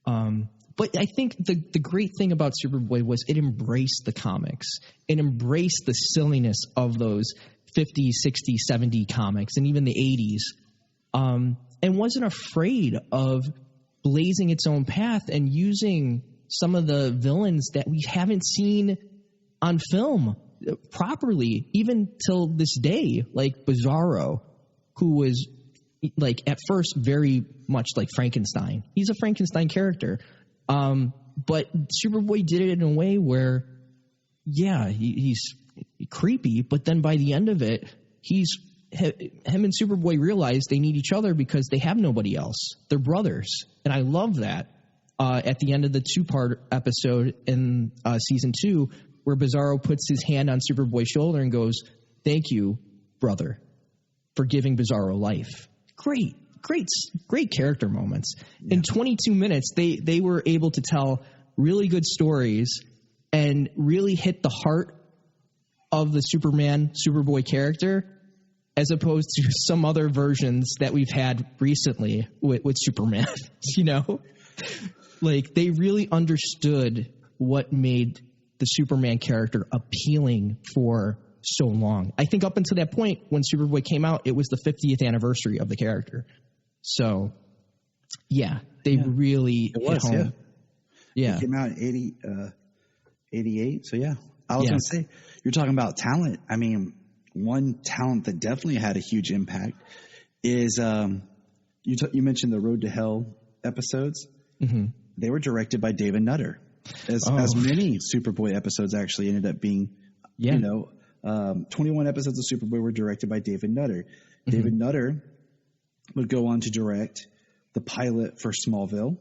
But I think the great thing about Superboy was it embraced the comics. It embraced the silliness of those 50s, 60s, 70s comics, and even the 80s, and wasn't afraid of blazing its own path and using some of the villains that we haven't seen on film properly, even till this day, like Bizarro, who was like at first very much like Frankenstein. He's a Frankenstein character. But Superboy did it in a way where, yeah, he's creepy, but then by the end of it, him and Superboy realize they need each other because they have nobody else. They're brothers. And I love that. At the end of the 2-part episode in season 2, where Bizarro puts his hand on Superboy's shoulder and goes, "Thank you, brother, for giving Bizarro life." Great character moments. Yeah. In 22 minutes, they were able to tell really good stories and really hit the heart of the Superboy character, as opposed to some other versions that we've had recently with Superman, you know? Like, they really understood what made the Superman character appealing for so long. I think up until that point, when Superboy came out, it was the 50th anniversary of the character. So, yeah, they really hit home. Yeah. It came out in 88. So, yeah. I was going to say, you're talking about talent. I mean, one talent that definitely had a huge impact is you mentioned the Road to Hell episodes. Mm-hmm. They were directed by David Nutter. As many Superboy episodes actually ended up being, 21 episodes of Superboy were directed by David Nutter. Mm-hmm. David Nutter would go on to direct the pilot for Smallville,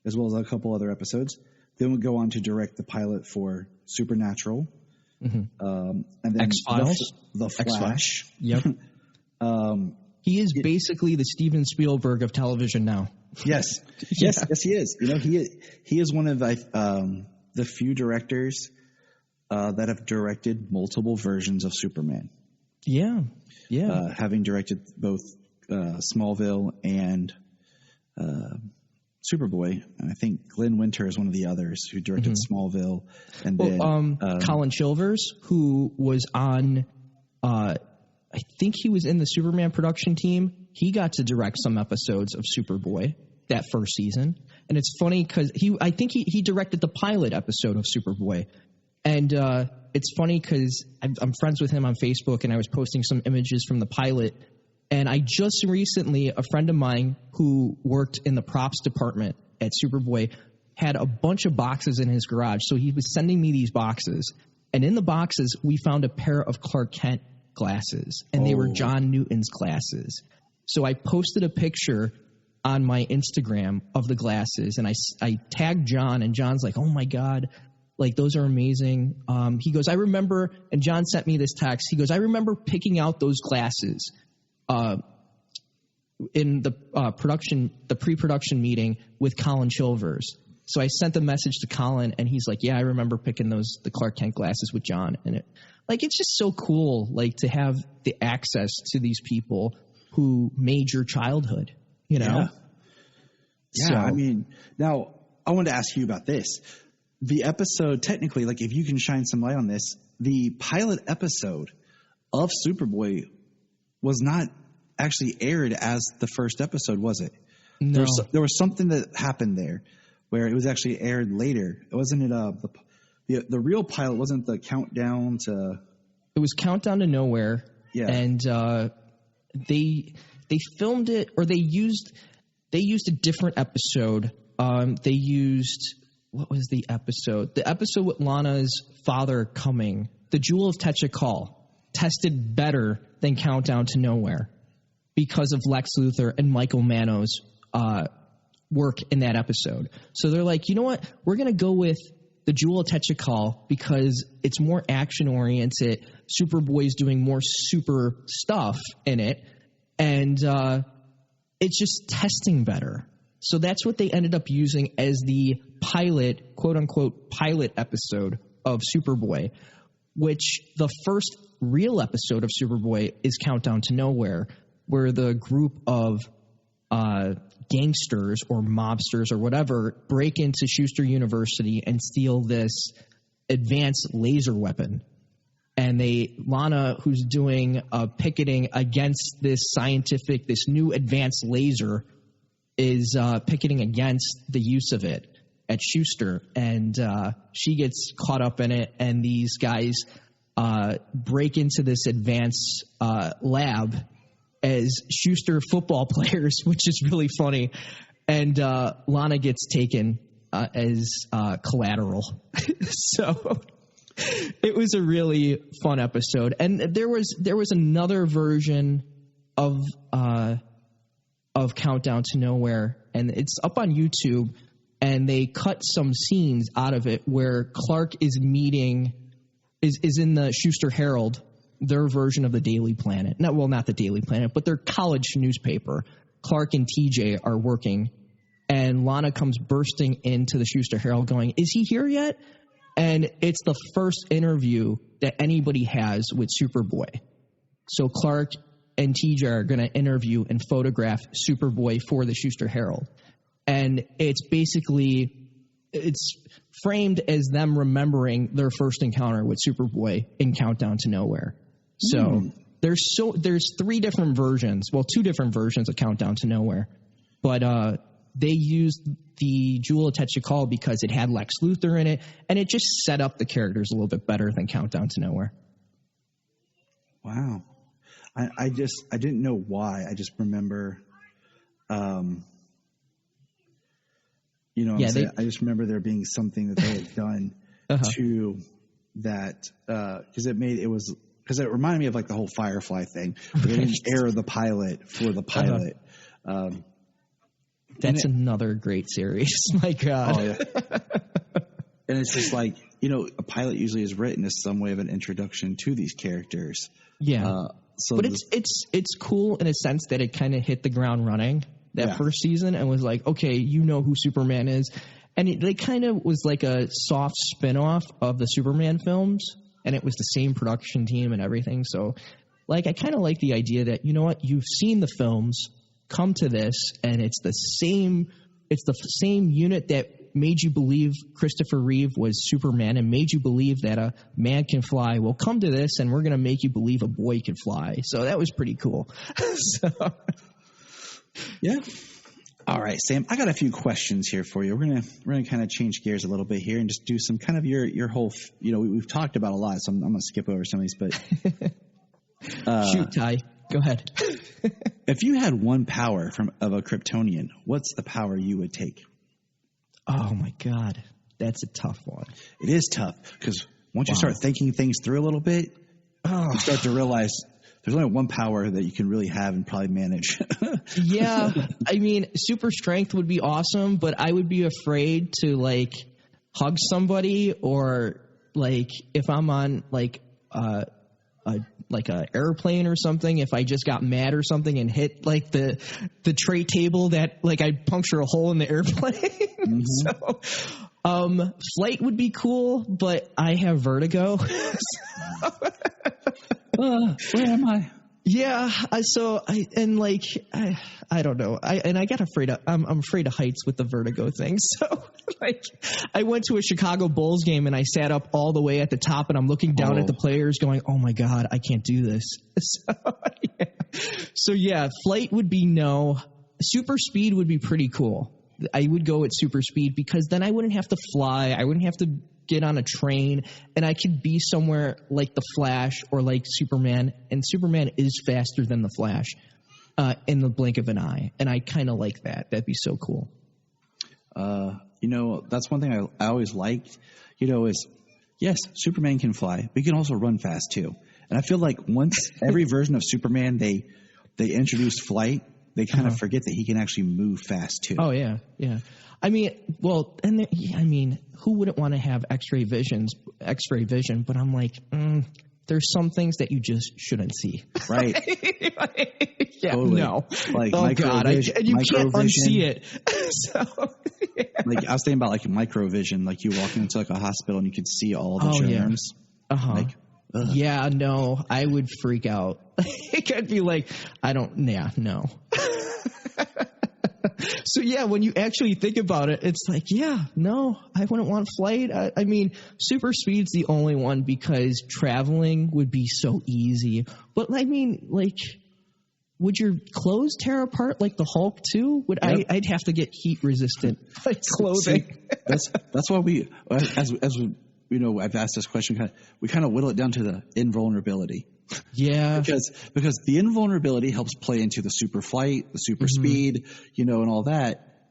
as well as a couple other episodes. Then would go on to direct the pilot for Supernatural. Mm-hmm. And then X-Files. The Flash. Yep. He is basically the Steven Spielberg of television now. Yes, he is. You know, he is one of the few directors that have directed multiple versions of Superman. Yeah. Having directed both Smallville and Superboy, and I think Glenn Winter is one of the others who directed Smallville, and then Colin Chilvers, who was on. I think he was in the Superman production team. He got to direct some episodes of Superboy that first season. And it's funny because I think he directed the pilot episode of Superboy. And it's funny because I'm friends with him on Facebook, and I was posting some images from the pilot. And I just recently, a friend of mine who worked in the props department at Superboy had a bunch of boxes in his garage. So he was sending me these boxes. And in the boxes, we found a pair of Clark Kent glasses, and they were John Newton's glasses. So I posted a picture on my Instagram of the glasses, and I tagged John, and John's like, "Oh my God, like those are amazing." He goes, "I remember," and John sent me this text. He goes, "I remember picking out those glasses in the pre-production meeting with Colin Chilvers." So I sent a message to Colin, and he's like, "Yeah, I remember picking the Clark Kent glasses with John." And it's just so cool, like, to have the access to these people who made your childhood, you know? Yeah. So, I mean, now I wanted to ask you about this. The episode, technically, like, if you can shine some light on this, the pilot episode of Superboy was not actually aired as the first episode, was it? No. There was something that happened there where it was actually aired later. Wasn't it the real pilot wasn't the Countdown to... It was Countdown to Nowhere, Yeah. And they filmed it, or they used a different episode. They used, what was the episode? The episode with Lana's father coming. The Jewel of Technical tested better than Countdown to Nowhere because of Lex Luthor and Michael Mano's work in that episode. So they're like, you know what? We're going to go with the Jewel of Technical because it's more action-oriented. Superboy's doing more super stuff in it. And it's just testing better. So that's what they ended up using as the pilot, quote-unquote, pilot episode of Superboy, which the first real episode of Superboy is Countdown to Nowhere, where the group of gangsters or mobsters or whatever break into Schuster University and steal this advanced laser weapon. And Lana, who's doing picketing against this new advanced laser, is picketing against the use of it at Schuster. And she gets caught up in it, and these guys break into this advanced lab as Schuster football players, which is really funny. And Lana gets taken as collateral. So it was a really fun episode. And there was another version of Countdown to Nowhere, and it's up on YouTube, and they cut some scenes out of it where Clark is in the Schuster Herald, their version of the Daily Planet. Not the Daily Planet, but their college newspaper. Clark and TJ are working, and Lana comes bursting into the Schuster Herald going, "Is he here yet?" And it's the first interview that anybody has with Superboy. So Clark and TJ are going to interview and photograph Superboy for the Schuster Herald. And it's framed as them remembering their first encounter with Superboy in Countdown to Nowhere. So there's three different versions, two different versions of Countdown to Nowhere. But they used the Jewel of Technical because it had Lex Luthor in it, and it just set up the characters a little bit better than Countdown to Nowhere. Wow. I didn't know why. I just remember, I just remember there being something that they had done to that, because it reminded me of like the whole Firefly thing. They didn't air the pilot for the pilot. That's another great series. My God. Oh, yeah. And it's just like, a pilot usually is written as some way of an introduction to these characters. Yeah. But it's cool in a sense that it kind of hit the ground running that first season and was like, okay, who Superman is. And it kind of was like a soft spin-off of the Superman films, and it was the same production team and everything. So, I kind of like the idea that, you've seen the films, come to this, and it's the same unit that made you believe Christopher Reeve was Superman and made you believe that a man can fly. Well, come to this, and we're going to make you believe a boy can fly. So that was pretty cool. Yeah. All right, Sam, I got a few questions here for you. We're gonna kind of change gears a little bit here and just do some kind of your whole, we've talked about a lot, so I'm going to skip over some of these, but shoot, Ty. Go ahead. If you had one power of a Kryptonian, what's the power you would take? Oh my God, that's a tough one. It is tough because once you start thinking things through a little bit, you start to realize there's only one power that you can really have and probably manage. Yeah, I mean, super strength would be awesome, but I would be afraid to hug somebody, or if I'm on a airplane or something, if I just got mad or something and hit the tray table that I'd puncture a hole in the airplane. Mm-hmm. So flight would be cool, but I have vertigo. Where am I? Yeah, so I don't know. I got afraid of I'm afraid of heights with the vertigo thing. So I went to a Chicago Bulls game and I sat up all the way at the top and I'm looking down at the players going, "Oh my God, I can't do this." So yeah, flight would be no. Super speed would be pretty cool. I would go at super speed because then I wouldn't have to fly. I wouldn't have to get on a train, and I could be somewhere like the Flash or like Superman. And Superman is faster than the Flash in the blink of an eye. And I kind of like that. That'd be so cool. That's one thing I always liked, is yes, Superman can fly, but he can also run fast too. And I feel like once every version of Superman, they introduce flight, they kind of forget that he can actually move fast too. Oh yeah. Yeah. I mean, who wouldn't want to have X-ray vision, but I'm like, there's some things that you just shouldn't see. Right. Yeah, totally. no. Like, oh God, and you can't unsee it. So, yeah. Like I was thinking about like microvision, like you walking into like a hospital and you could see all the germs. Yeah. Like, yeah, no, I would freak out. It could be like, no. So yeah, when you actually think about it, it's like, yeah, no, I wouldn't want flight. I mean, super speed's the only one because traveling would be so easy. But I mean, like, would your clothes tear apart like the Hulk too? I'd have to get heat resistant like clothing. See, that's why we, as I've asked this question. We kind of whittle it down to the invulnerability. Yeah, because the invulnerability helps play into the super flight, the super speed, and all that,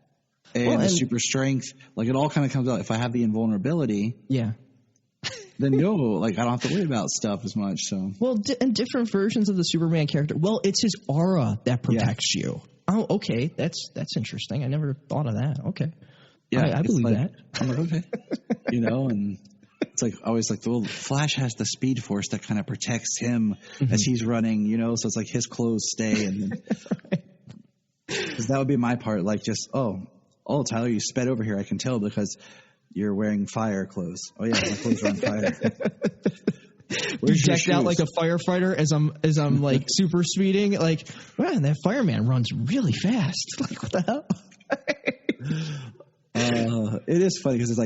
and the super strength. Like it all kind of comes out. If I have the invulnerability, then I don't have to worry about stuff as much. So and different versions of the Superman character. Well, it's his aura that protects you. Oh, okay, that's interesting. I never thought of that. Okay, yeah, I believe that. I'm like, okay, and. It's like always like the Flash has the Speed Force that kind of protects him as he's running, so it's like his clothes stay. And because that would be my part, like just, Tyler, you sped over here. I can tell because you're wearing fire clothes. Oh yeah, my clothes are on fire. You decked out like a firefighter as I'm like super speeding. Like, man, that fireman runs really fast. Like, what the hell? It is funny because it's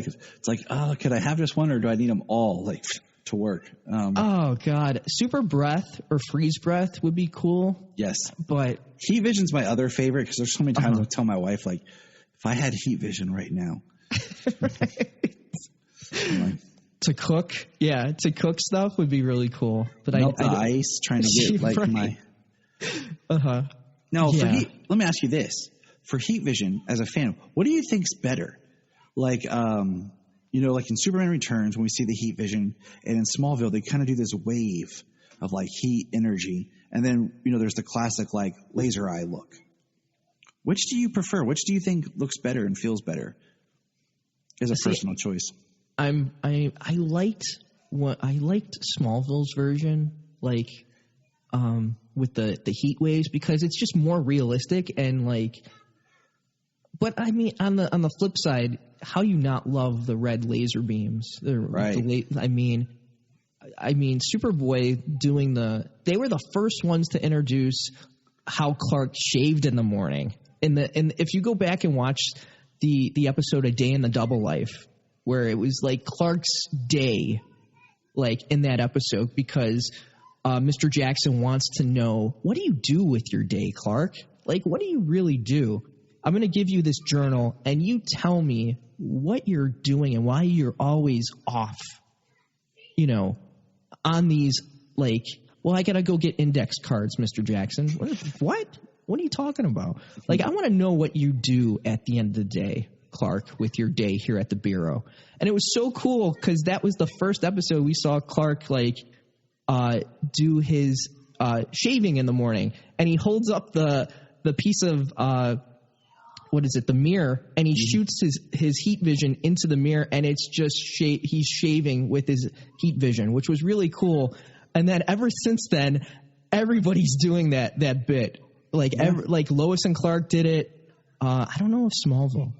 like, could I have just one or do I need them all like to work? Oh God, super breath or freeze breath would be cool. Yes, but heat vision's my other favorite because there's so many times I tell my wife like, if I had heat vision right now, to cook stuff would be really cool. But melt the ice trying to get like my. No, for heat, let me ask you this. For heat vision, as a fan, what do you think's better? Like, like in Superman Returns, when we see the heat vision, and in Smallville, they kind of do this wave of like heat energy, and then there's the classic like laser eye look. Which do you prefer? Which do you think looks better and feels better? As a personal choice, I liked Smallville's version, like with the heat waves because it's just more realistic and like. But I mean, on the flip side, how you not love the red laser beams? Right. I mean, Superboy they were the first ones to introduce how Clark shaved in the morning. And if you go back and watch the episode A Day in the Double Life, where it was like Clark's day, like in that episode, because Mr. Jackson wants to know, what do you do with your day, Clark? Like, what do you really do? I'm going to give you this journal, and you tell me what you're doing and why you're always off, on these, like, well, I got to go get index cards, Mr. Jackson. What? What are you talking about? Like, I want to know what you do at the end of the day, Clark, with your day here at the Bureau. And it was so cool because that was the first episode we saw Clark, like, do his shaving in the morning. And he holds up the piece of the mirror, and he shoots his heat vision into the mirror, and it's just he's shaving with his heat vision, which was really cool. And then ever since then, everybody's doing that bit. Like like Lois and Clark did it. I don't know if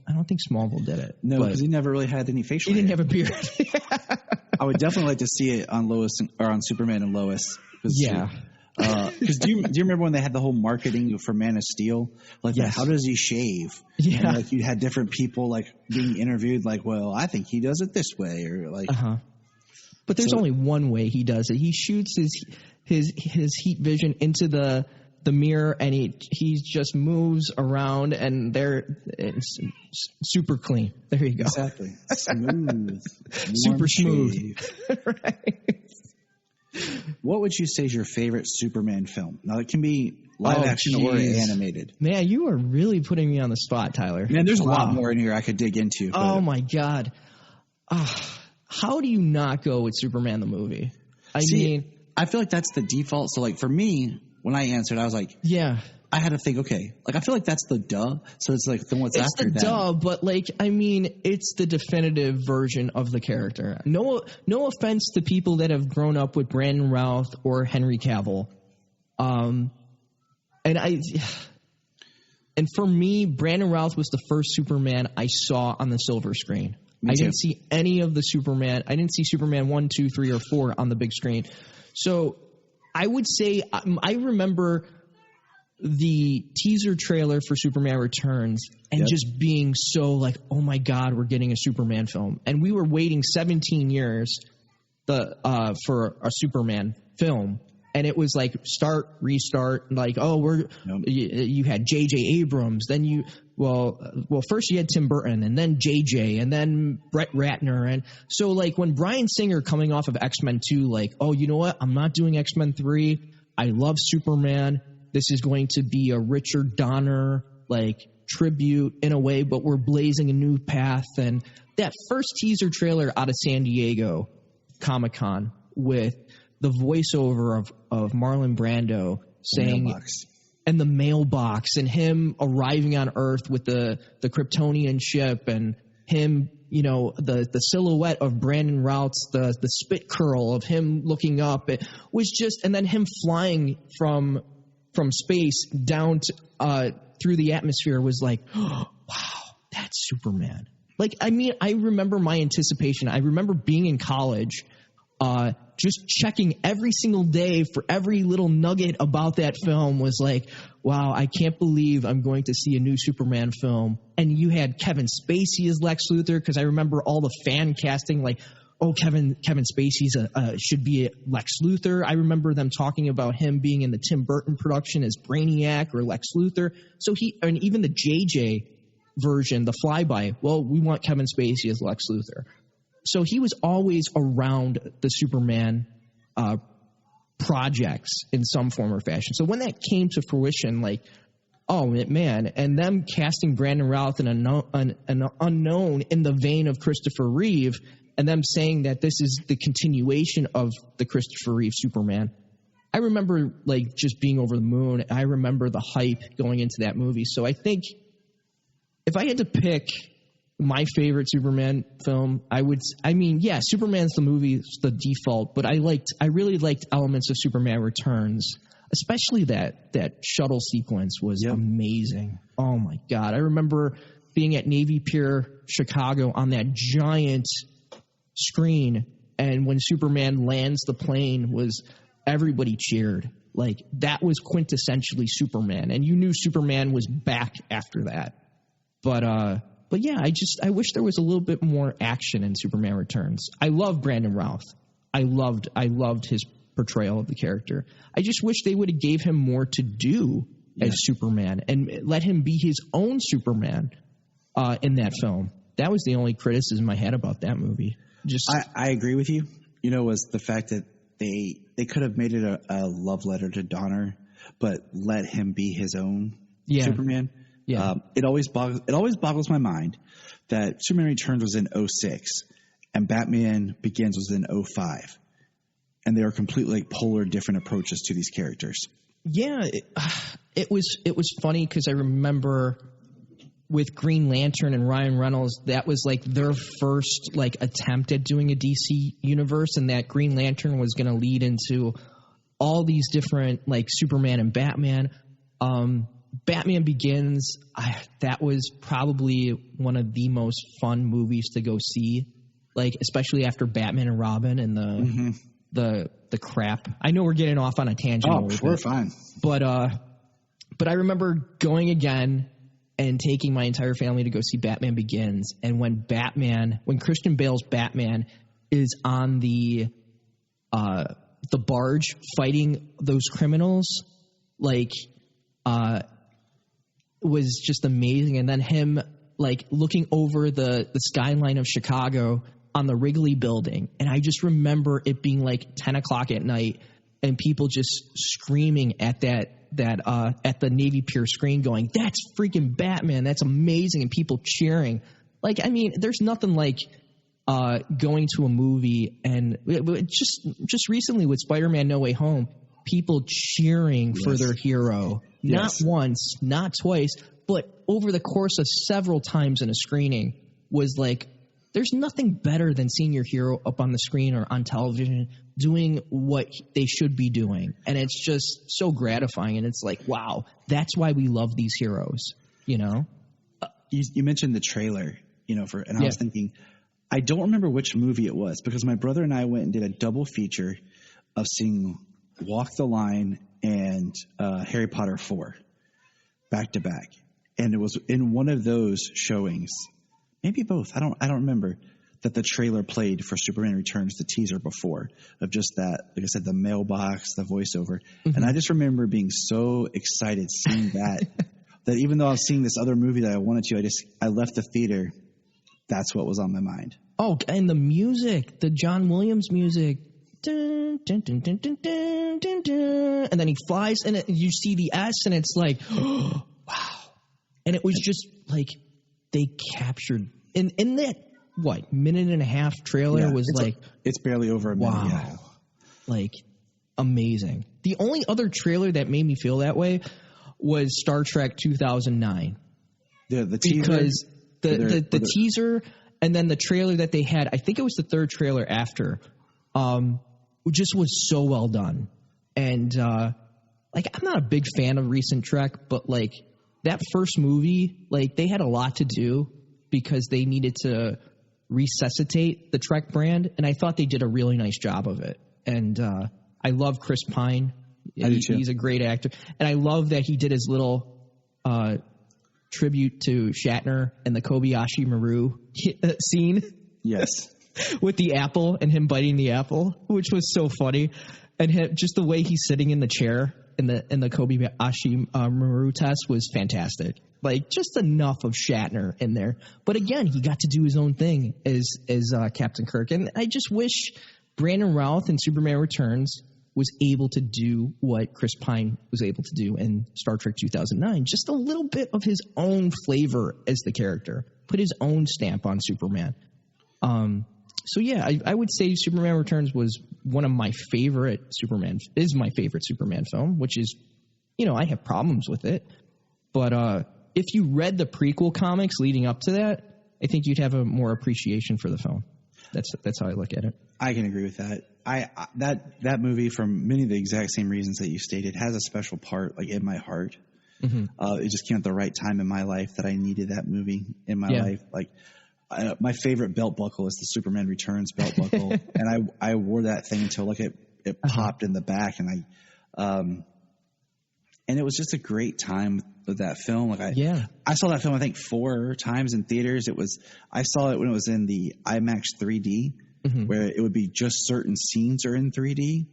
I don't think Smallville did it. No, because he never really had any facial hair. He didn't have a beard. I would definitely like to see it on on Superman and Lois. Yeah. Because do you remember when they had the whole marketing for Man of Steel? Like, how does he shave? Yeah. And, like, you had different people like being interviewed. Like, well, I think he does it this way, or like. But there's only one way he does it. He shoots his heat vision into the the mirror, and he just moves around, and it's super clean. There you go. Exactly. Smooth. Super smooth. Right. What would you say is your favorite Superman film? Now, it can be live action or animated. Man, you are really putting me on the spot, Tyler. Man, there's a lot more in here I could dig into. Oh, my God. How do you not go with Superman the movie? I mean, I feel like that's the default. So, like, for me, when I answered, I was like, yeah. I had to think, okay, like, I feel like that's the duh. So it's like, then what's after that? It's the duh, but, like, I mean, it's the definitive version of the character. No offense to people that have grown up with Brandon Routh or Henry Cavill. And for me, Brandon Routh was the first Superman I saw on the silver screen. I didn't see any of the Superman. I didn't see Superman 1, 2, 3, or 4 on the big screen. So I would say I remember the teaser trailer for Superman Returns and just being so like, oh my God, we're getting a Superman film. And we were waiting 17 years for a Superman film. And it was like start, restart, like, you had J.J. Abrams, then first you had Tim Burton, and then J.J., and then Brett Ratner. And so, like, when Bryan Singer coming off of X-Men 2, like, oh, you know what? I'm not doing X-Men 3. I love Superman. This is going to be a Richard Donner, like, tribute in a way, but we're blazing a new path. And that first teaser trailer out of San Diego Comic-Con with the voiceover of Marlon Brando saying, and the mailbox, and him arriving on Earth with the Kryptonian ship, and him, you know, the silhouette of Brandon Routh's, the spit curl of him looking up, it was just, and then him flying from space down to, through the atmosphere was like, oh, wow, that's Superman. Like, I mean, I remember my anticipation. I remember being in college, just checking every single day for every little nugget about that film was like, wow, I can't believe I'm going to see a new Superman film. And you had Kevin Spacey as Lex Luthor, because I remember all the fan casting, like, oh, Kevin Spacey's should be a Lex Luthor. I remember them talking about him being in the Tim Burton production as Brainiac or Lex Luthor. So and even the JJ version, the Flyby, well, we want Kevin Spacey as Lex Luthor. So he was always around the Superman projects in some form or fashion. So when that came to fruition, like, oh, man, and them casting Brandon Routh an unknown in the vein of Christopher Reeve, and them saying that this is the continuation of the Christopher Reeve Superman, I remember, like, just being over the moon. I remember the hype going into that movie. So I think if I had to pick my favorite Superman film, Superman's the movie, it's the default, but I really liked elements of Superman Returns, especially that shuttle sequence was amazing. Oh my God. I remember being at Navy Pier, Chicago on that giant screen, and when Superman lands the plane, everybody cheered. Like, that was quintessentially Superman, and you knew Superman was back after that. But yeah, I wish there was a little bit more action in Superman Returns. I love Brandon Routh. I loved his portrayal of the character. I just wish they would have gave him more to do as Superman and let him be his own Superman in that film. That was the only criticism I had about that movie. I agree with you. You know, was the fact that they could have made it a love letter to Donner, but let him be his own Superman. Yeah. It always boggles my mind that Superman Returns was in 2006 and Batman Begins was in 2005, and they are completely polar different approaches to these characters. Yeah, it was funny because I remember with Green Lantern and Ryan Reynolds, that was like their first like attempt at doing a DC universe, and that Green Lantern was going to lead into all these different like Superman and Batman. Batman Begins, that was probably one of the most fun movies to go see, like especially after Batman and Robin and the crap. I know we're getting off on a tangent. Oh, we're fine. But I remember going again and taking my entire family to go see Batman Begins, and when Christian Bale's Batman is on the barge fighting those criminals, like was just amazing. And then him like looking over the skyline of Chicago on the Wrigley building. And I just remember it being like 10 o'clock at night and people just screaming at at the Navy Pier screen going, "That's freaking Batman. That's amazing." And people cheering. Like, I mean, there's nothing like going to a movie and just recently with Spider-Man No Way Home, people cheering for their hero. Not once, not twice, but over the course of several times in a screening was like, there's nothing better than seeing your hero up on the screen or on television doing what they should be doing. And it's just so gratifying. And it's like, wow, that's why we love these heroes, you know? You mentioned the trailer, you know, I was thinking, I don't remember which movie it was because my brother and I went and did a double feature of seeing Walk the Line and Harry Potter 4 back to back. And it was in one of those showings, maybe both, I don't remember, that the trailer played for Superman Returns, the teaser before, of just that, like I said, the mailbox, the voiceover. Mm-hmm. And I just remember being so excited seeing that, that even though I was seeing this other movie that I wanted to, I left the theater. That's what was on my mind. Oh, and the music, the John Williams music. Dun, dun, dun, dun, dun, dun, dun, dun. And then he flies and you see the S and it's like, oh, wow. And it was just like they captured in that, what, minute and a half trailer was like. It's barely over a minute. Wow. Yeah. Like amazing. The only other trailer that made me feel that way was Star Trek 2009. The teaser. Because the teaser and then the trailer that they had, I think it was the third trailer after, just was so well done. And like I'm not a big fan of recent Trek, but like that first movie, like they had a lot to do because they needed to resuscitate the Trek brand, and I thought they did a really nice job of it. And I love Chris Pine. He's a great actor. And I love that he did his little tribute to Shatner and the Kobayashi Maru scene. Yes. With the apple and him biting the apple, which was so funny. And just the way he's sitting in the chair in the Kobayashi Maru test was fantastic. Like just enough of Shatner in there. But again, he got to do his own thing as Captain Kirk. And I just wish Brandon Routh in Superman Returns was able to do what Chris Pine was able to do in Star Trek 2009. Just a little bit of his own flavor as the character. Put his own stamp on Superman. So yeah, I would say Superman Returns was one of my favorite Superman film, which is, you know, I have problems with it. But if you read the prequel comics leading up to that, I think you'd have a more appreciation for the film. That's how I look at it. I can agree with that. That movie, for many of the exact same reasons that you stated, has a special part like in my heart. Mm-hmm. It just came at the right time in my life that I needed that movie in my life. Like my favorite belt buckle is the Superman Returns belt buckle, and I wore that thing until like it popped in the back, and and it was just a great time with that film. Like I saw that film I think 4 times in theaters. I saw it when it was in the IMAX 3D, where it would be just certain scenes are in 3D.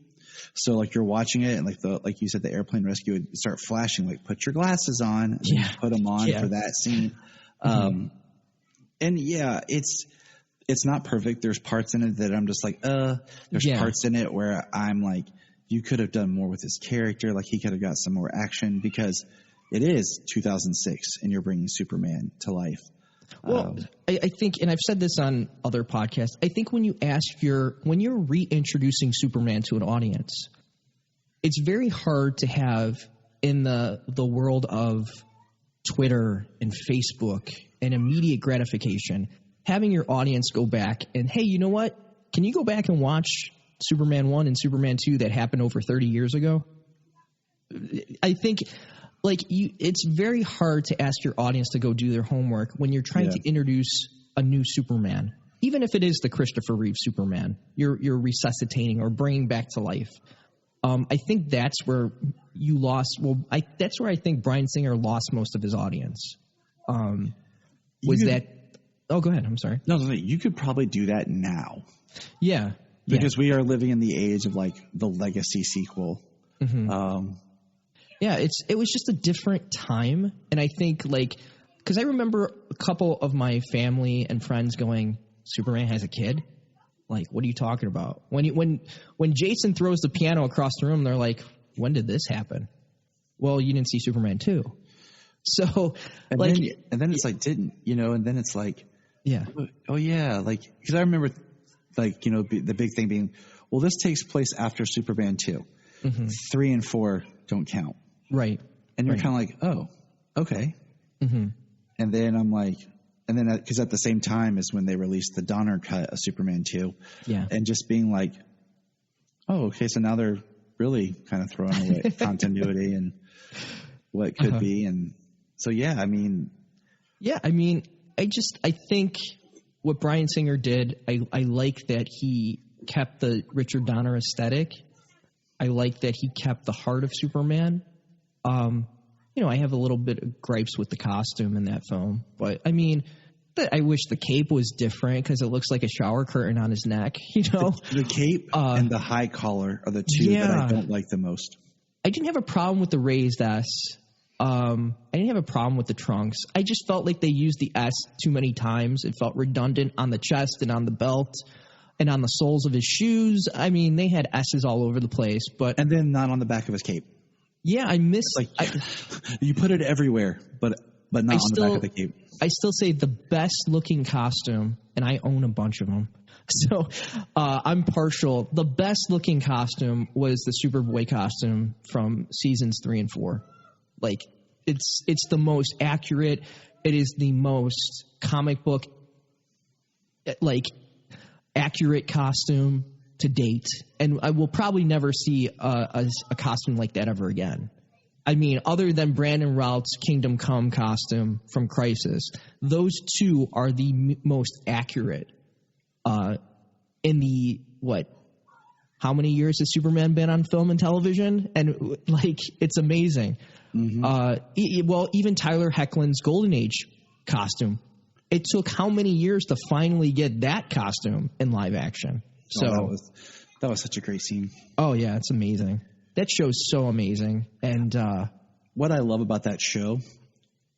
So like you're watching it and like you said, the airplane rescue would start flashing, like put your glasses on, and you put them on for that scene. And it's not perfect. There's parts in it that I'm just like, there's parts in it where I'm like, you could have done more with his character. Like he could have got some more action because it is 2006 and you're bringing Superman to life. Well, I think, and I've said this on other podcasts, I think when you're reintroducing Superman to an audience, it's very hard to have in the world of Twitter and Facebook and immediate gratification, having your audience go back and, hey, you know what? Can you go back and watch Superman 1 and Superman 2 that happened over 30 years ago? I think it's very hard to ask your audience to go do their homework when you're trying to introduce a new Superman. Even if it is the Christopher Reeve Superman, you're resuscitating or bringing back to life. I think that's where you lost. Well, that's where I think Bryan Singer lost most of his audience. Oh, go ahead. I'm sorry. No, you could probably do that now. Yeah. Because we are living in the age of like the legacy sequel. Mm-hmm. Yeah, it was just a different time, and I think because I remember a couple of my family and friends going, "Superman has a kid? Like, what are you talking about?" When Jason throws the piano across the room, they're like, "When did this happen?" Well, you didn't see Superman 2. So, and then it's like, didn't, and then it's like, yeah. Oh yeah. Because I remember the big thing being, well, this takes place after Superman 2. Mm-hmm. 3 and 4 don't count. Right. And you're kind of like, oh, okay. Mm-hmm. And then I'm like, because at the same time is when they released the Donner cut of Superman 2. Yeah. And just being like, oh, okay. So now they're really kind of throwing away continuity and what could be. And so, yeah, I mean, I think what Bryan Singer did, I like that he kept the Richard Donner aesthetic. I like that he kept the heart of Superman. I have a little bit of gripes with the costume in that film, but I mean, I wish the cape was different because it looks like a shower curtain on his neck, The cape and the high collar are the two that I don't like the most. I didn't have a problem with the raised S. I didn't have a problem with the trunks. I just felt like they used the S too many times. It felt redundant on the chest and on the belt and on the soles of his shoes. I mean, they had S's all over the place, and then not on the back of his cape. Yeah, I miss. You put it everywhere, but not on the back of the cape. I still say the best looking costume, and I own a bunch of them. So I'm partial. The best looking costume was the Superboy costume from seasons 3 and 4. It's the most accurate. It is the most comic book accurate costume to date, and I will probably never see a costume like that ever again. I mean, other than Brandon Routh's Kingdom Come costume from Crisis, those two are the most accurate. In the how many years has Superman been on film and television? And it's amazing. Mm-hmm. Even Tyler Hoechlin's Golden Age costume. It took how many years to finally get that costume in live action? So that was such a great scene. Oh yeah, it's amazing. That show's so amazing. And what I love about that show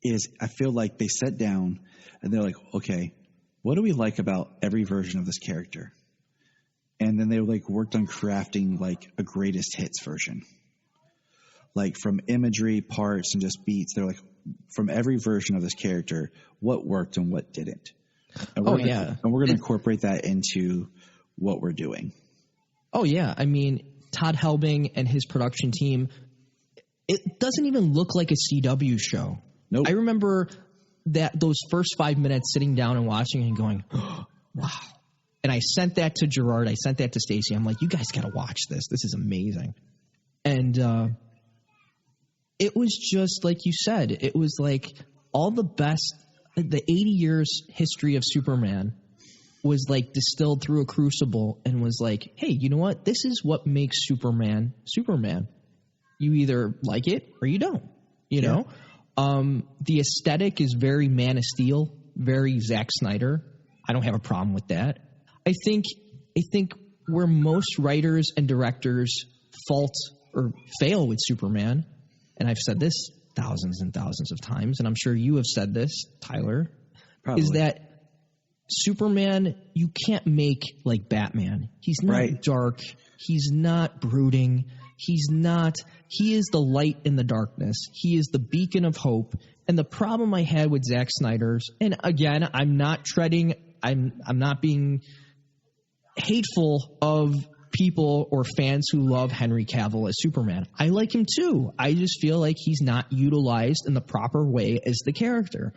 is I feel like they sat down and they're like, okay, what do we like about every version of this character? And then they worked on crafting a greatest hits version. From imagery, parts, and just beats. They're from every version of this character, what worked and what didn't. And we're going to incorporate that into what we're doing. Oh, yeah. I mean, Todd Helbing and his production team, it doesn't even look like a CW show. Nope. I remember those first 5 minutes sitting down and watching and going, oh, wow. And I sent that to Gerard. I sent that to Stacy. I'm like, you guys got to watch this. This is amazing. And it was just like you said. It was all the best. The 80 years history of Superman was distilled through a crucible and was hey, you know what? This is what makes Superman Superman. You either like it or you don't, you know? The aesthetic is very Man of Steel, very Zack Snyder. I don't have a problem with that. I think where most writers and directors fault or fail with Superman, and I've said this thousands and thousands of times, and I'm sure you have said this, Tyler, Probably. Is that Superman, you can't make like Batman. He's not dark. He's not brooding. He is the light in the darkness. He is the beacon of hope. And the problem I had with Zack Snyder's, and again, I'm not being hateful of people or fans who love Henry Cavill as Superman. I like him too. I just feel like he's not utilized in the proper way as the character.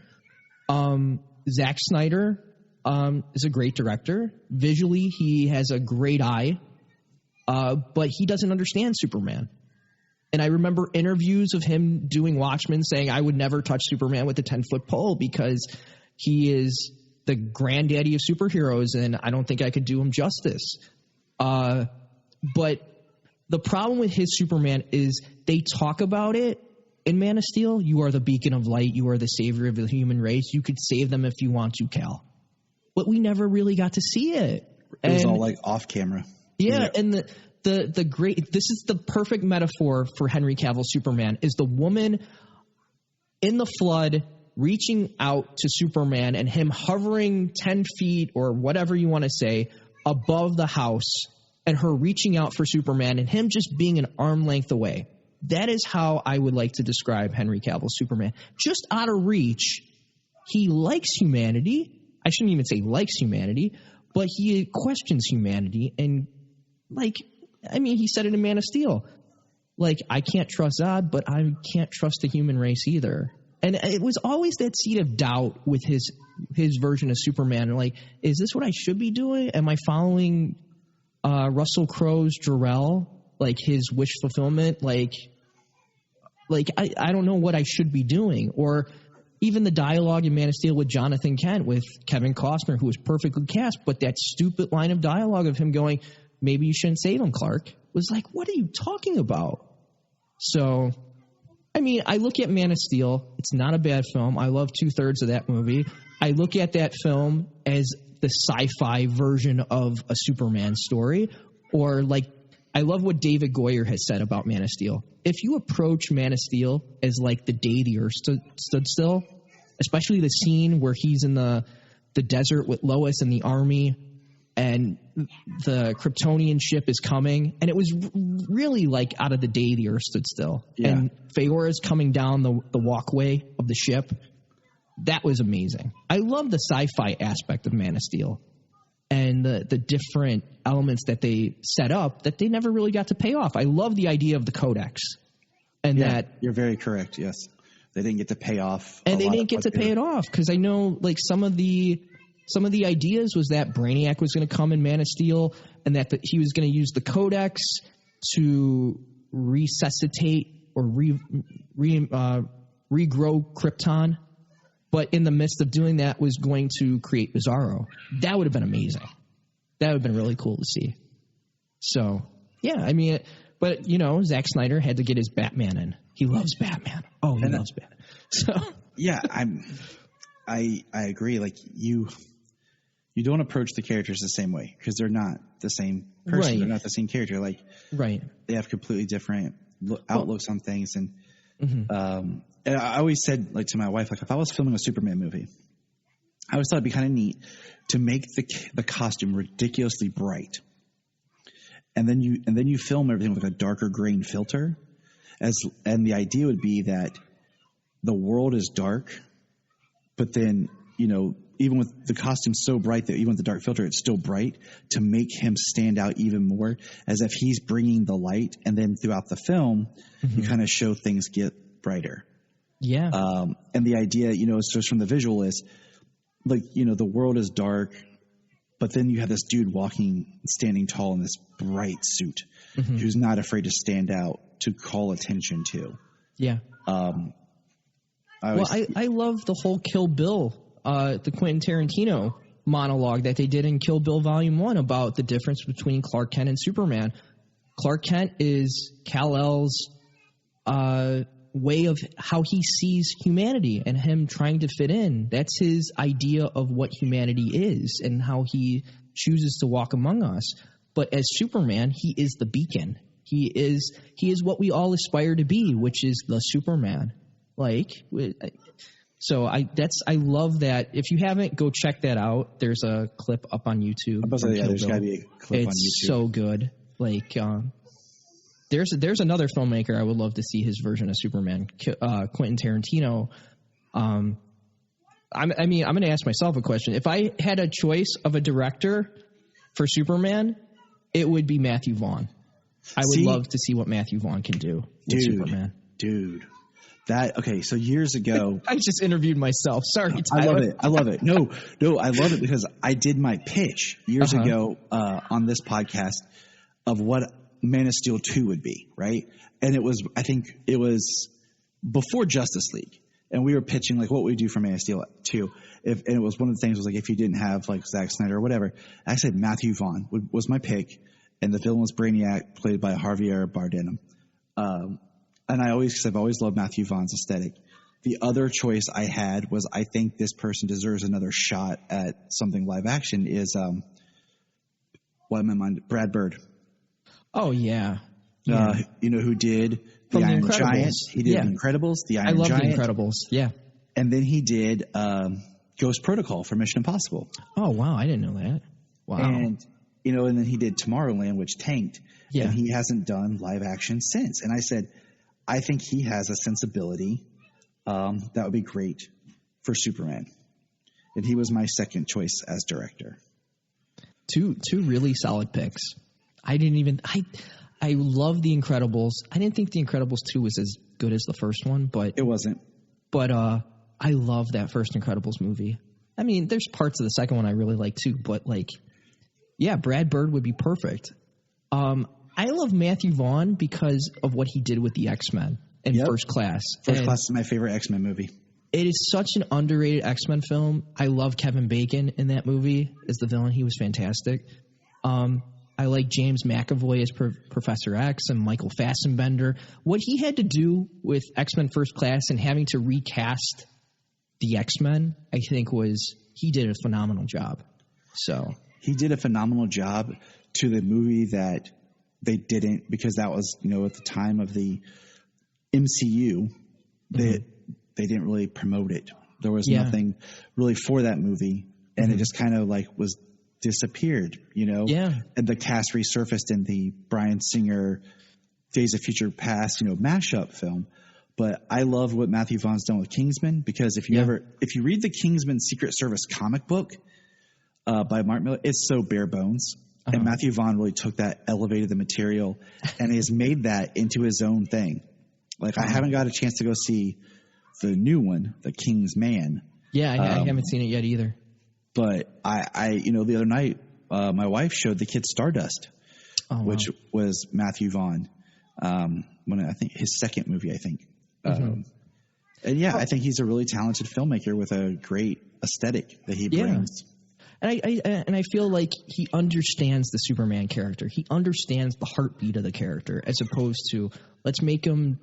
Zack Snyder is a great director. Visually, he has a great eye, but he doesn't understand Superman. And I remember interviews of him doing Watchmen saying, I would never touch Superman with a 10-foot pole because he is the granddaddy of superheroes, and I don't think I could do him justice. But the problem with his Superman is they talk about it in Man of Steel. You are the beacon of light. You are the savior of the human race. You could save them if you want to, Cal. But we never really got to see it. It was all like off camera. Yeah, and this is the perfect metaphor for Henry Cavill's Superman, is the woman in the flood reaching out to Superman and him hovering 10 feet or whatever you want to say above the house, and her reaching out for Superman and him just being an arm length away. That is how I would like to describe Henry Cavill's Superman. Just out of reach. He likes humanity. I shouldn't even say likes humanity, but he questions humanity. And he said it in Man of Steel. I can't trust Zod, but I can't trust the human race either. And it was always that seed of doubt with his version of Superman. Is this what I should be doing? Am I following Russell Crowe's Jor-El, his wish fulfillment? I don't know what I should be doing. Or even the dialogue in Man of Steel with Jonathan Kent with Kevin Costner, who was perfectly cast, but that stupid line of dialogue of him going, maybe you shouldn't save him, Clark, was what are you talking about? So, I look at Man of Steel. It's not a bad film. I love 2/3 of that movie. I look at that film as the sci-fi version of a Superman story, or I love what David Goyer has said about Man of Steel. If you approach Man of Steel as the day the earth stood still, especially the scene where he's in the desert with Lois and the army, and the Kryptonian ship is coming, and it was really out of the day the earth stood still. Yeah. And Feora's coming down the walkway of the ship. That was amazing. I love the sci-fi aspect of Man of Steel and the different elements that they set up that they never really got to pay off. I love the idea of the Codex. And that you're very correct, yes. They didn't get to pay off. And they didn't get to pay it off because I know some of the ideas was that Brainiac was going to come in Man of Steel and that he was going to use the Codex to resuscitate or regrow Krypton. But in the midst of doing that was going to create Bizarro. That would have been amazing. That would have been really cool to see. So, yeah, but, Zack Snyder had to get his Batman in. He loves Batman. Oh, he loves Batman. So, yeah, I agree. You don't approach the characters the same way because they're not the same person. Right. They're not the same character. Right. They have completely different outlooks on things. And, and I always said, to my wife, if I was filming a Superman movie, I always thought it'd be kind of neat to make the costume ridiculously bright, and then you film everything with a darker grain filter, and the idea would be that the world is dark, but then even with the costume so bright that even with the dark filter, it's still bright to make him stand out even more, as if he's bringing the light, and then throughout the film, you kind of show things get brighter. Yeah. And the idea, it's just from the visual is the world is dark, but then you have this dude standing tall in this bright suit who's not afraid to stand out to call attention to. Yeah. I love the whole Kill Bill, the Quentin Tarantino monologue that they did in Kill Bill Volume 1 about the difference between Clark Kent and Superman. Clark Kent is Kal-El's way of how he sees humanity and him trying to fit in. That's his idea of what humanity is and how he chooses to walk among us. But as Superman, he is the beacon. He is what we all aspire to be, which is the Superman. So I love that. If you haven't, go check that out. There's a clip up on YouTube. There's got to be a clip on YouTube. It's so good. There's another filmmaker I would love to see his version of Superman, Quentin Tarantino. I'm going to ask myself a question. If I had a choice of a director for Superman, it would be Matthew Vaughn. I would love to see what Matthew Vaughn can do with Superman. Dude. So years ago... I just interviewed myself. Sorry, Tyler. I love it. No, I love it because I did my pitch years ago on this podcast of what Man of Steel 2 would be, right? And I think it was before Justice League. And we were pitching what we do for Man of Steel 2. And it was one of the things was if you didn't have Zack Snyder or whatever, I said Matthew Vaughn was my pick. And the villain was Brainiac, played by Javier Bardem. And I've always loved Matthew Vaughn's aesthetic. The other choice I had was I think this person deserves another shot at something live action is, Brad Bird. Oh, yeah. You know who did From the The Iron Incredibles. Giant? He did Yeah. The Incredibles, the Iron I love Giant. The Incredibles. Yeah. And then he did Ghost Protocol for Mission Impossible. Oh, wow. I didn't know that. Wow. And, you know, and then he did Tomorrowland, which tanked. Yeah. And he hasn't done live action since. And I said, I think he has a sensibility that would be great for Superman. And he was my second choice as director. Two really solid picks. I love The Incredibles. I didn't think The Incredibles 2 was as good as the first one, but It wasn't. But I love that first Incredibles movie. I mean, there's parts of the second one I really like too, but like, yeah, Brad Bird would be perfect. I love Matthew Vaughn because of what he did with the X-Men in First Class. First Class is my favorite X-Men movie. It is such an underrated X-Men film. I love Kevin Bacon in that movie as the villain. He was fantastic. I like James McAvoy as Professor X and Michael Fassbender. What he had to do with X-Men First Class and having to recast the X-Men, I think he did a phenomenal job. So he did a phenomenal job to the movie that they didn't, because that was, you know, at the time of the MCU, they didn't really promote it. There was nothing really for that movie, and it just kind of like was disappeared, you know? Yeah. And the cast resurfaced in the Bryan Singer Days of Future Past, you know, mashup film. But I love what Matthew Vaughn's done with Kingsman, because if you read the Kingsman Secret Service comic book by Mark Miller, it's so bare bones. And Matthew Vaughn really took that, elevated the material, and has made that into his own thing. Like, I haven't got a chance to go see the new one, The King's Man. Yeah, I haven't seen it yet either. But I you know, the other night, my wife showed the kid Stardust, which was Matthew Vaughn. I think his second movie, I think. And yeah, I think he's a really talented filmmaker with a great aesthetic that he brings. And I feel like he understands the Superman character. He understands the heartbeat of the character, as opposed to let's make him,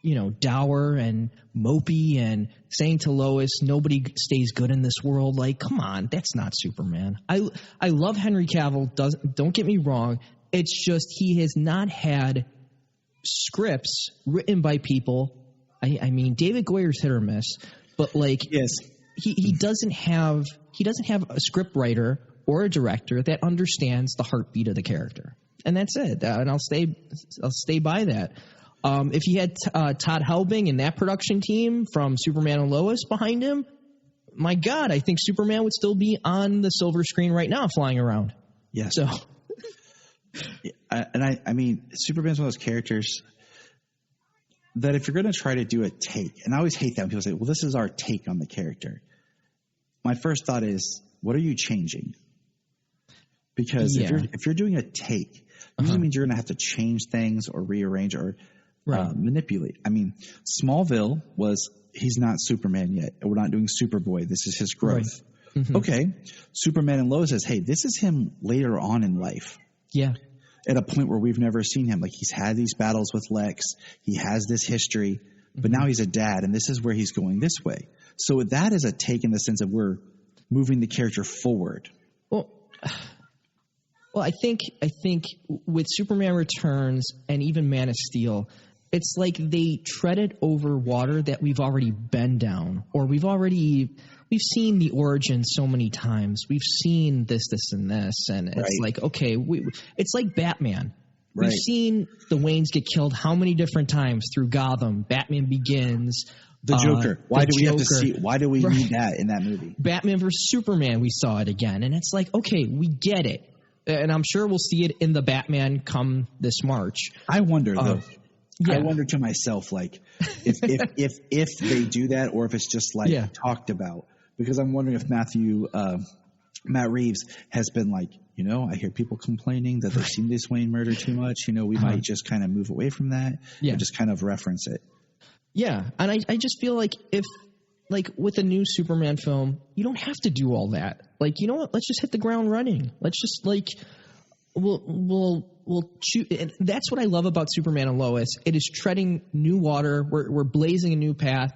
you know, dour and mopey and saying to Lois, nobody stays good in this world. Like, come on, that's not Superman. I love Henry Cavill. Don't get me wrong. It's just he has not had scripts written by people. I mean, David Goyer's hit or miss, but like, yes. He doesn't have a script writer or a director that understands the heartbeat of the character, and that's it. And I'll stay by that. If he had Todd Helbing and that production team from Superman and Lois behind him, my God, I think Superman would still be on the silver screen right now, flying around. Yeah. So, I mean, Superman's one of those characters that if you're going to try to do a take, and I always hate that when people say, well, this is our take on the character. My first thought is, what are you changing? Because if you're doing a take, usually means you're going to have to change things or rearrange or manipulate. I mean, Smallville was, he's not Superman yet. We're not doing Superboy. This is his growth. Right. Mm-hmm. Okay. Superman and Lois says, hey, this is him later on in life. Yeah. At a point where we've never seen him. Like, he's had these battles with Lex. He has this history, but now he's a dad, and this is where he's going this way. So that is a take in the sense of we're moving the character forward. Well, I think with Superman Returns and even Man of Steel, it's like they treaded over water that we've already been down, or we've seen the origin so many times. We've seen this, and this, and it's like, okay, it's like Batman. Right. We've seen the Waynes get killed how many different times through Gotham, Batman Begins, the Joker. Why do we have to see? Why do we need that in that movie? Batman vs. Superman, we saw it again, and it's like, okay, we get it, and I'm sure we'll see it in the Batman come this March. I wonder though. I wonder to myself, like, if they do that, or if it's just like talked about, because I'm wondering if Matt Reeves has been like, you know, I hear people complaining that they've seen this Wayne murder too much. You know, we might just kind of move away from that and just kind of reference it. Yeah, and I just feel like if, like, with a new Superman film, you don't have to do all that. Like, you know what? Let's just hit the ground running. Let's just, like, we'll choose. And that's what I love about Superman and Lois. It is treading new water. We're blazing a new path.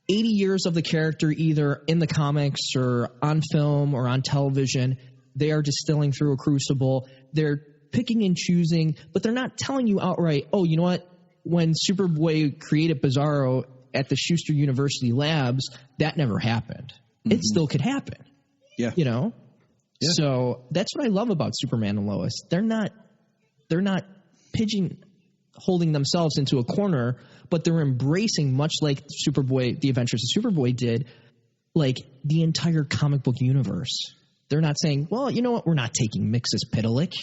80 years of the character, either in the comics or on film or on television, they are distilling through a crucible. They're picking and choosing, but they're not telling you outright, oh, you know what? When Superboy created Bizarro at the Schuster University labs, that never happened. It still could happen. Yeah. You know? Yeah. So that's what I love about Superman and Lois. They're not holding themselves into a corner, but they're embracing, much like Superboy, the Adventures of Superboy did, like the entire comic book universe. They're not saying, well, you know what? We're not taking Mixus Pitalik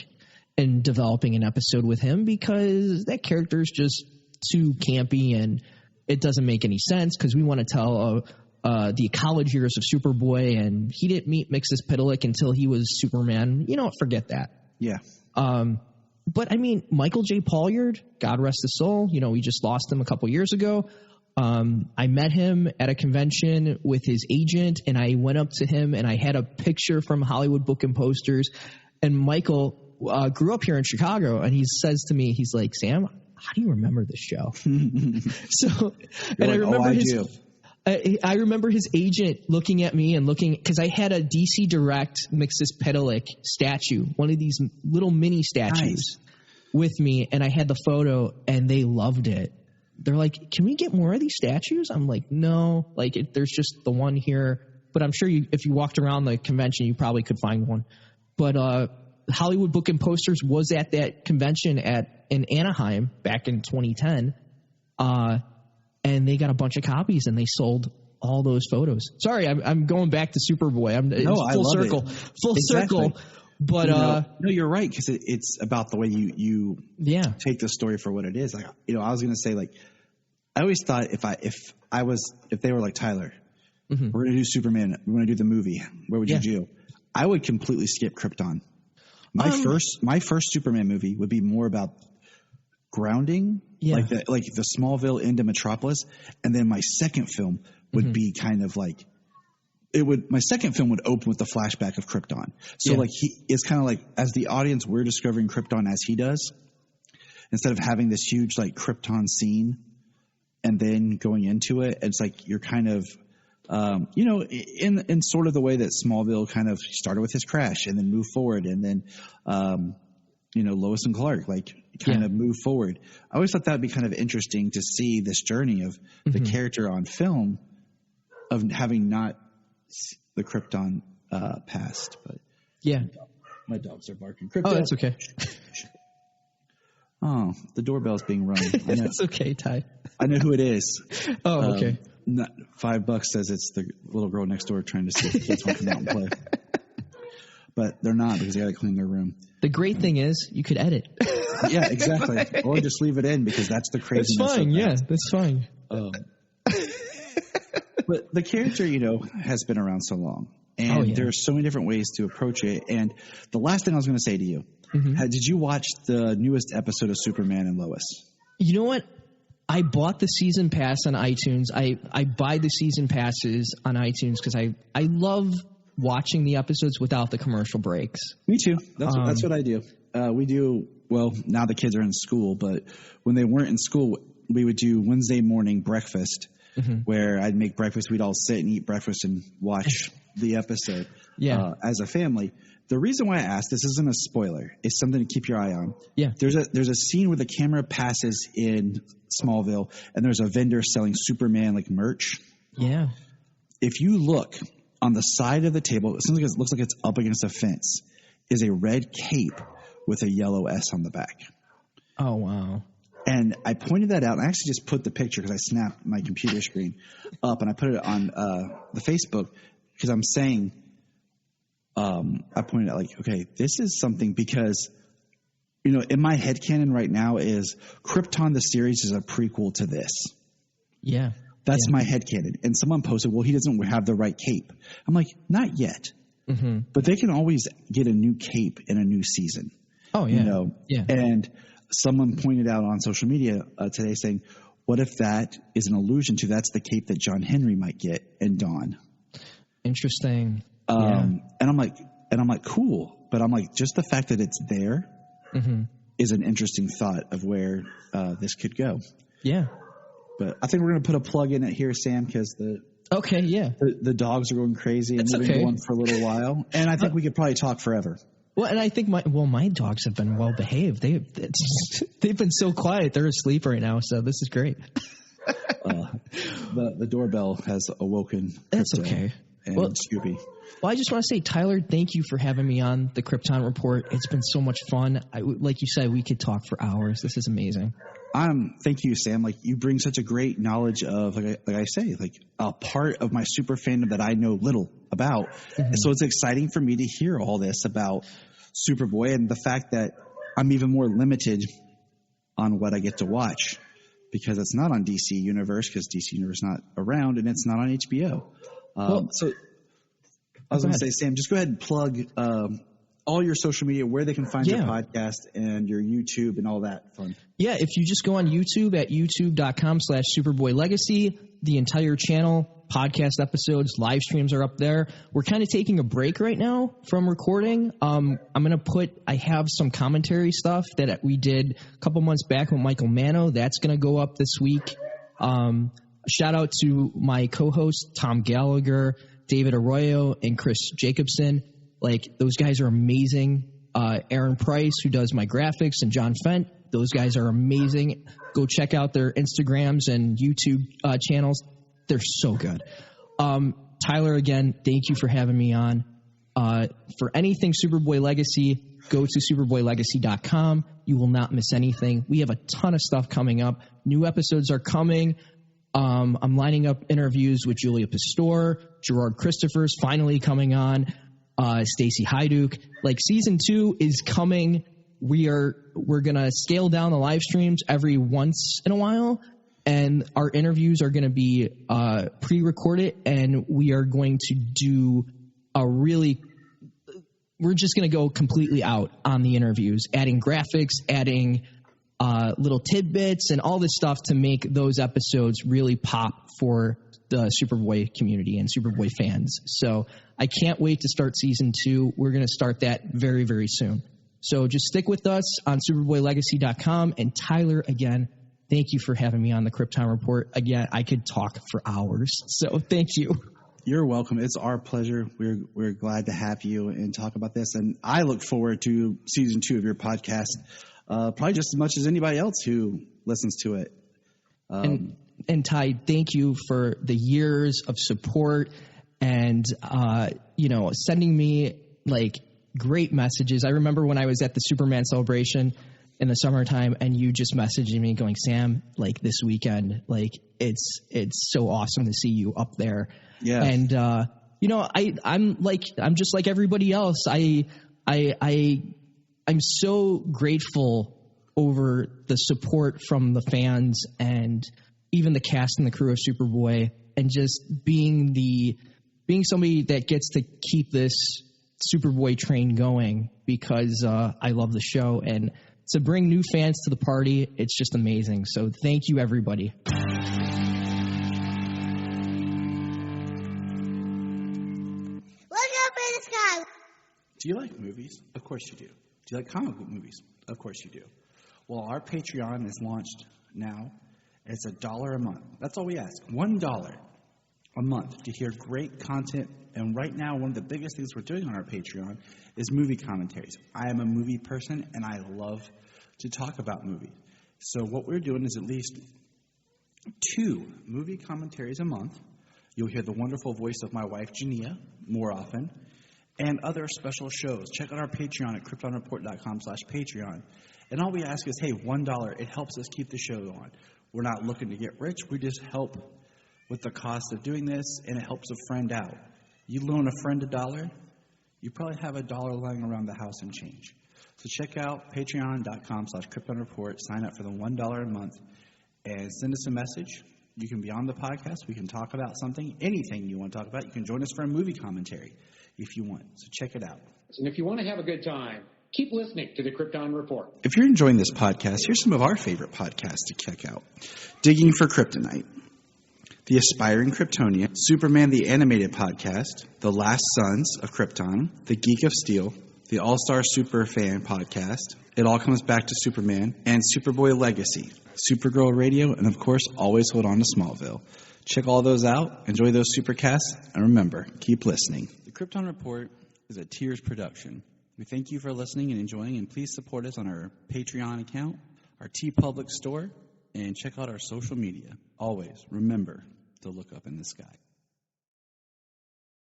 and developing an episode with him because that character is just too campy and it doesn't make any sense because we want to tell the college years of Superboy, and he didn't meet Mixus Pitalik until he was Superman. You know what? Forget that. Yeah. But I mean, Michael J. Polliard, God rest his soul. You know, we just lost him a couple years ago. I met him at a convention with his agent, and I went up to him and I had a picture from Hollywood Book and Posters. And Michael grew up here in Chicago, and he says to me, he's like, Sam, how do you remember this show? So, and I remember I remember his agent looking at me and because I had a DC Direct Mixus Pitalik statue, one of these little mini statues with me, and I had the photo, and they loved it. They're like, can we get more of these statues? I'm like, no, like there's just the one here, but I'm sure if you walked around the convention, you probably could find one. But Hollywood Book and Posters was at that convention in Anaheim back in 2010. And they got a bunch of copies, and they sold all those photos. Sorry, I'm going back to Superboy. Full circle. But no, you're right, because it's about the way you take the story for what it is. Like, you know, I was going to say, like, I always thought if they were like, Tyler, we're going to do Superman, we're going to do the movie, what would you do? I would completely skip Krypton. My first Superman movie would be more about grounding, like the Smallville into Metropolis, and then my second film would be kind of like my second film would open with the flashback of Krypton. So like it's kind of like, as the audience, we're discovering Krypton as he does, instead of having this huge like Krypton scene and then going into it. It's like you're kind of you know, in sort of the way that Smallville kind of started with his crash and then moved forward, and then you know, Lois and Clark, like, kind of move forward. I always thought that would be kind of interesting to see this journey of the character on film, of having not the Krypton past. But my dogs are barking. Krypton. Oh, that's okay. Oh, the doorbell's being rung. It's okay, Ty. I know who it is. Oh, okay. $5 says it's the little girl next door trying to see if the kids want to come out and play. But they're not, because they got to clean their room. The great thing is you could edit. Yeah, exactly. Or just leave it in, because that's the craziness. That's fine. Yeah, that's fine. But the character, you know, has been around so long, and there are so many different ways to approach it. And the last thing I was going to say to you, did you watch the newest episode of Superman and Lois? You know what? I bought the season pass on iTunes. I buy the season passes on iTunes because I love watching the episodes without the commercial breaks. Me too. That's what I do. We do, well, now the kids are in school, but when they weren't in school, we would do Wednesday morning breakfast, where I'd make breakfast. We'd all sit and eat breakfast and watch the episode as a family. The reason why I asked, this isn't a spoiler, it's something to keep your eye on. Yeah. There's a scene where the camera passes in Smallville, and there's a vendor selling Superman like merch. Yeah. If you look on the side of the table, it looks like it's up against a fence, is a red cape with a yellow S on the back. Oh, wow. And I pointed that out. And I actually just put the picture, because I snapped my computer screen up, and I put it on the Facebook, because I'm saying, I pointed out, like, okay, this is something, because, you know, in my headcanon right now is Krypton the series is a prequel to this. Yeah. That's my headcanon. And someone posted, well, he doesn't have the right cape. I'm like, not yet. But they can always get a new cape in a new season. Oh, yeah. You know? Yeah. And someone pointed out on social media today saying, what if that is an allusion to that's the cape that John Henry might get in Dawn? Interesting. And I'm like, cool. But I'm like, just the fact that it's there is an interesting thought of where this could go. Yeah. But I think we're going to put a plug in it here, Sam, because the dogs are going crazy, and they've been going for a little while. And I think we could probably talk forever. Well, and I think my dogs have been well behaved. They've been so quiet. They're asleep right now, so this is great. The doorbell has awoken. That's okay. And Scooby. Well, I just want to say, Tyler, thank you for having me on the Krypton Report. It's been so much fun. Like you said, we could talk for hours. This is amazing. Thank you, Sam. Like, you bring such a great knowledge of, like I say, like a part of my super fandom that I know little about. Mm-hmm. And so it's exciting for me to hear all this about Superboy and the fact that I'm even more limited on what I get to watch because it's not on DC Universe because DC Universe is not around and it's not on HBO. So I was going to say, Sam, just go ahead and plug all your social media, where they can find your podcast and your YouTube and all that fun. Yeah, if you just go on YouTube at youtube.com/SuperboyLegacy, the entire channel, podcast episodes, live streams are up there. We're kind of taking a break right now from recording. I have some commentary stuff that we did a couple months back with Michael Mano. That's going to go up this week. Shout out to my co-hosts, Tom Gallagher, David Arroyo, and Chris Jacobson. Like, those guys are amazing. Aaron Price, who does my graphics, and John Fent, those guys are amazing. Go check out their Instagrams and YouTube channels. They're so good. Tyler, again, thank you for having me on. For anything Superboy Legacy, go to superboylegacy.com. You will not miss anything. We have a ton of stuff coming up. New episodes are coming. I'm lining up interviews with Julia Pastor, Gerard Christopher's finally coming on, Stacey Hyduke. Like, season 2 is coming. We're gonna scale down the live streams every once in a while, and our interviews are gonna be pre-recorded, and we are going to do we're just gonna go completely out on the interviews, adding graphics, adding little tidbits and all this stuff to make those episodes really pop for the Superboy community and Superboy fans. So I can't wait to start season 2. We're going to start that very, very soon. So just stick with us on superboylegacy.com. And Tyler, again, thank you for having me on the Krypton Report. Again, I could talk for hours. So thank you. You're welcome. It's our pleasure. We're glad to have you and talk about this. And I look forward to season 2 of your podcast. Probably just as much as anybody else who listens to it. And Ty, thank you for the years of support and, sending me like great messages. I remember when I was at the Superman celebration in the summertime and you just messaging me going, Sam, like this weekend, like it's so awesome to see you up there. Yeah. And, I'm just like everybody else. I'm so grateful over the support from the fans and even the cast and the crew of Superboy, and just being somebody that gets to keep this Superboy train going because I love the show, and to bring new fans to the party, it's just amazing. So thank you, everybody. Look up in the sky. Do you like movies? Of course you do. Do you like comic book movies? Of course you do. Well, our Patreon is launched now. It's $1 a month. That's all we ask. $1 a month to hear great content. And right now, one of the biggest things we're doing on our Patreon is movie commentaries. I am a movie person, and I love to talk about movies. So what we're doing is at least 2 movie commentaries a month. You'll hear the wonderful voice of my wife, Jania, more often, and other special shows. Check out our Patreon at kryptonreport.com/Patreon. And all we ask is, hey, $1. It helps us keep the show on. We're not looking to get rich. We just help with the cost of doing this, and it helps a friend out. You loan a friend $1, you probably have $1 lying around the house and change. So check out patreon.com/KryptonReport. Sign up for the $1 a month and send us a message. You can be on the podcast. We can talk about something, anything you want to talk about. You can join us for a movie commentary if you want. So check it out. And if you want to have a good time, keep listening to the Krypton Report. If you're enjoying this podcast, here's some of our favorite podcasts to check out. Digging for Kryptonite, The Aspiring Kryptonian, Superman the Animated Podcast, The Last Sons of Krypton, The Geek of Steel, the All-Star Superfan Podcast, It All Comes Back to Superman, and Superboy Legacy, Supergirl Radio, and of course, always hold on to Smallville. Check all those out, enjoy those supercasts, and remember, keep listening. The Krypton Report is a Tears production. We thank you for listening and enjoying, and please support us on our Patreon account, our TeePublic store, and check out our social media. Always remember to look up in the sky.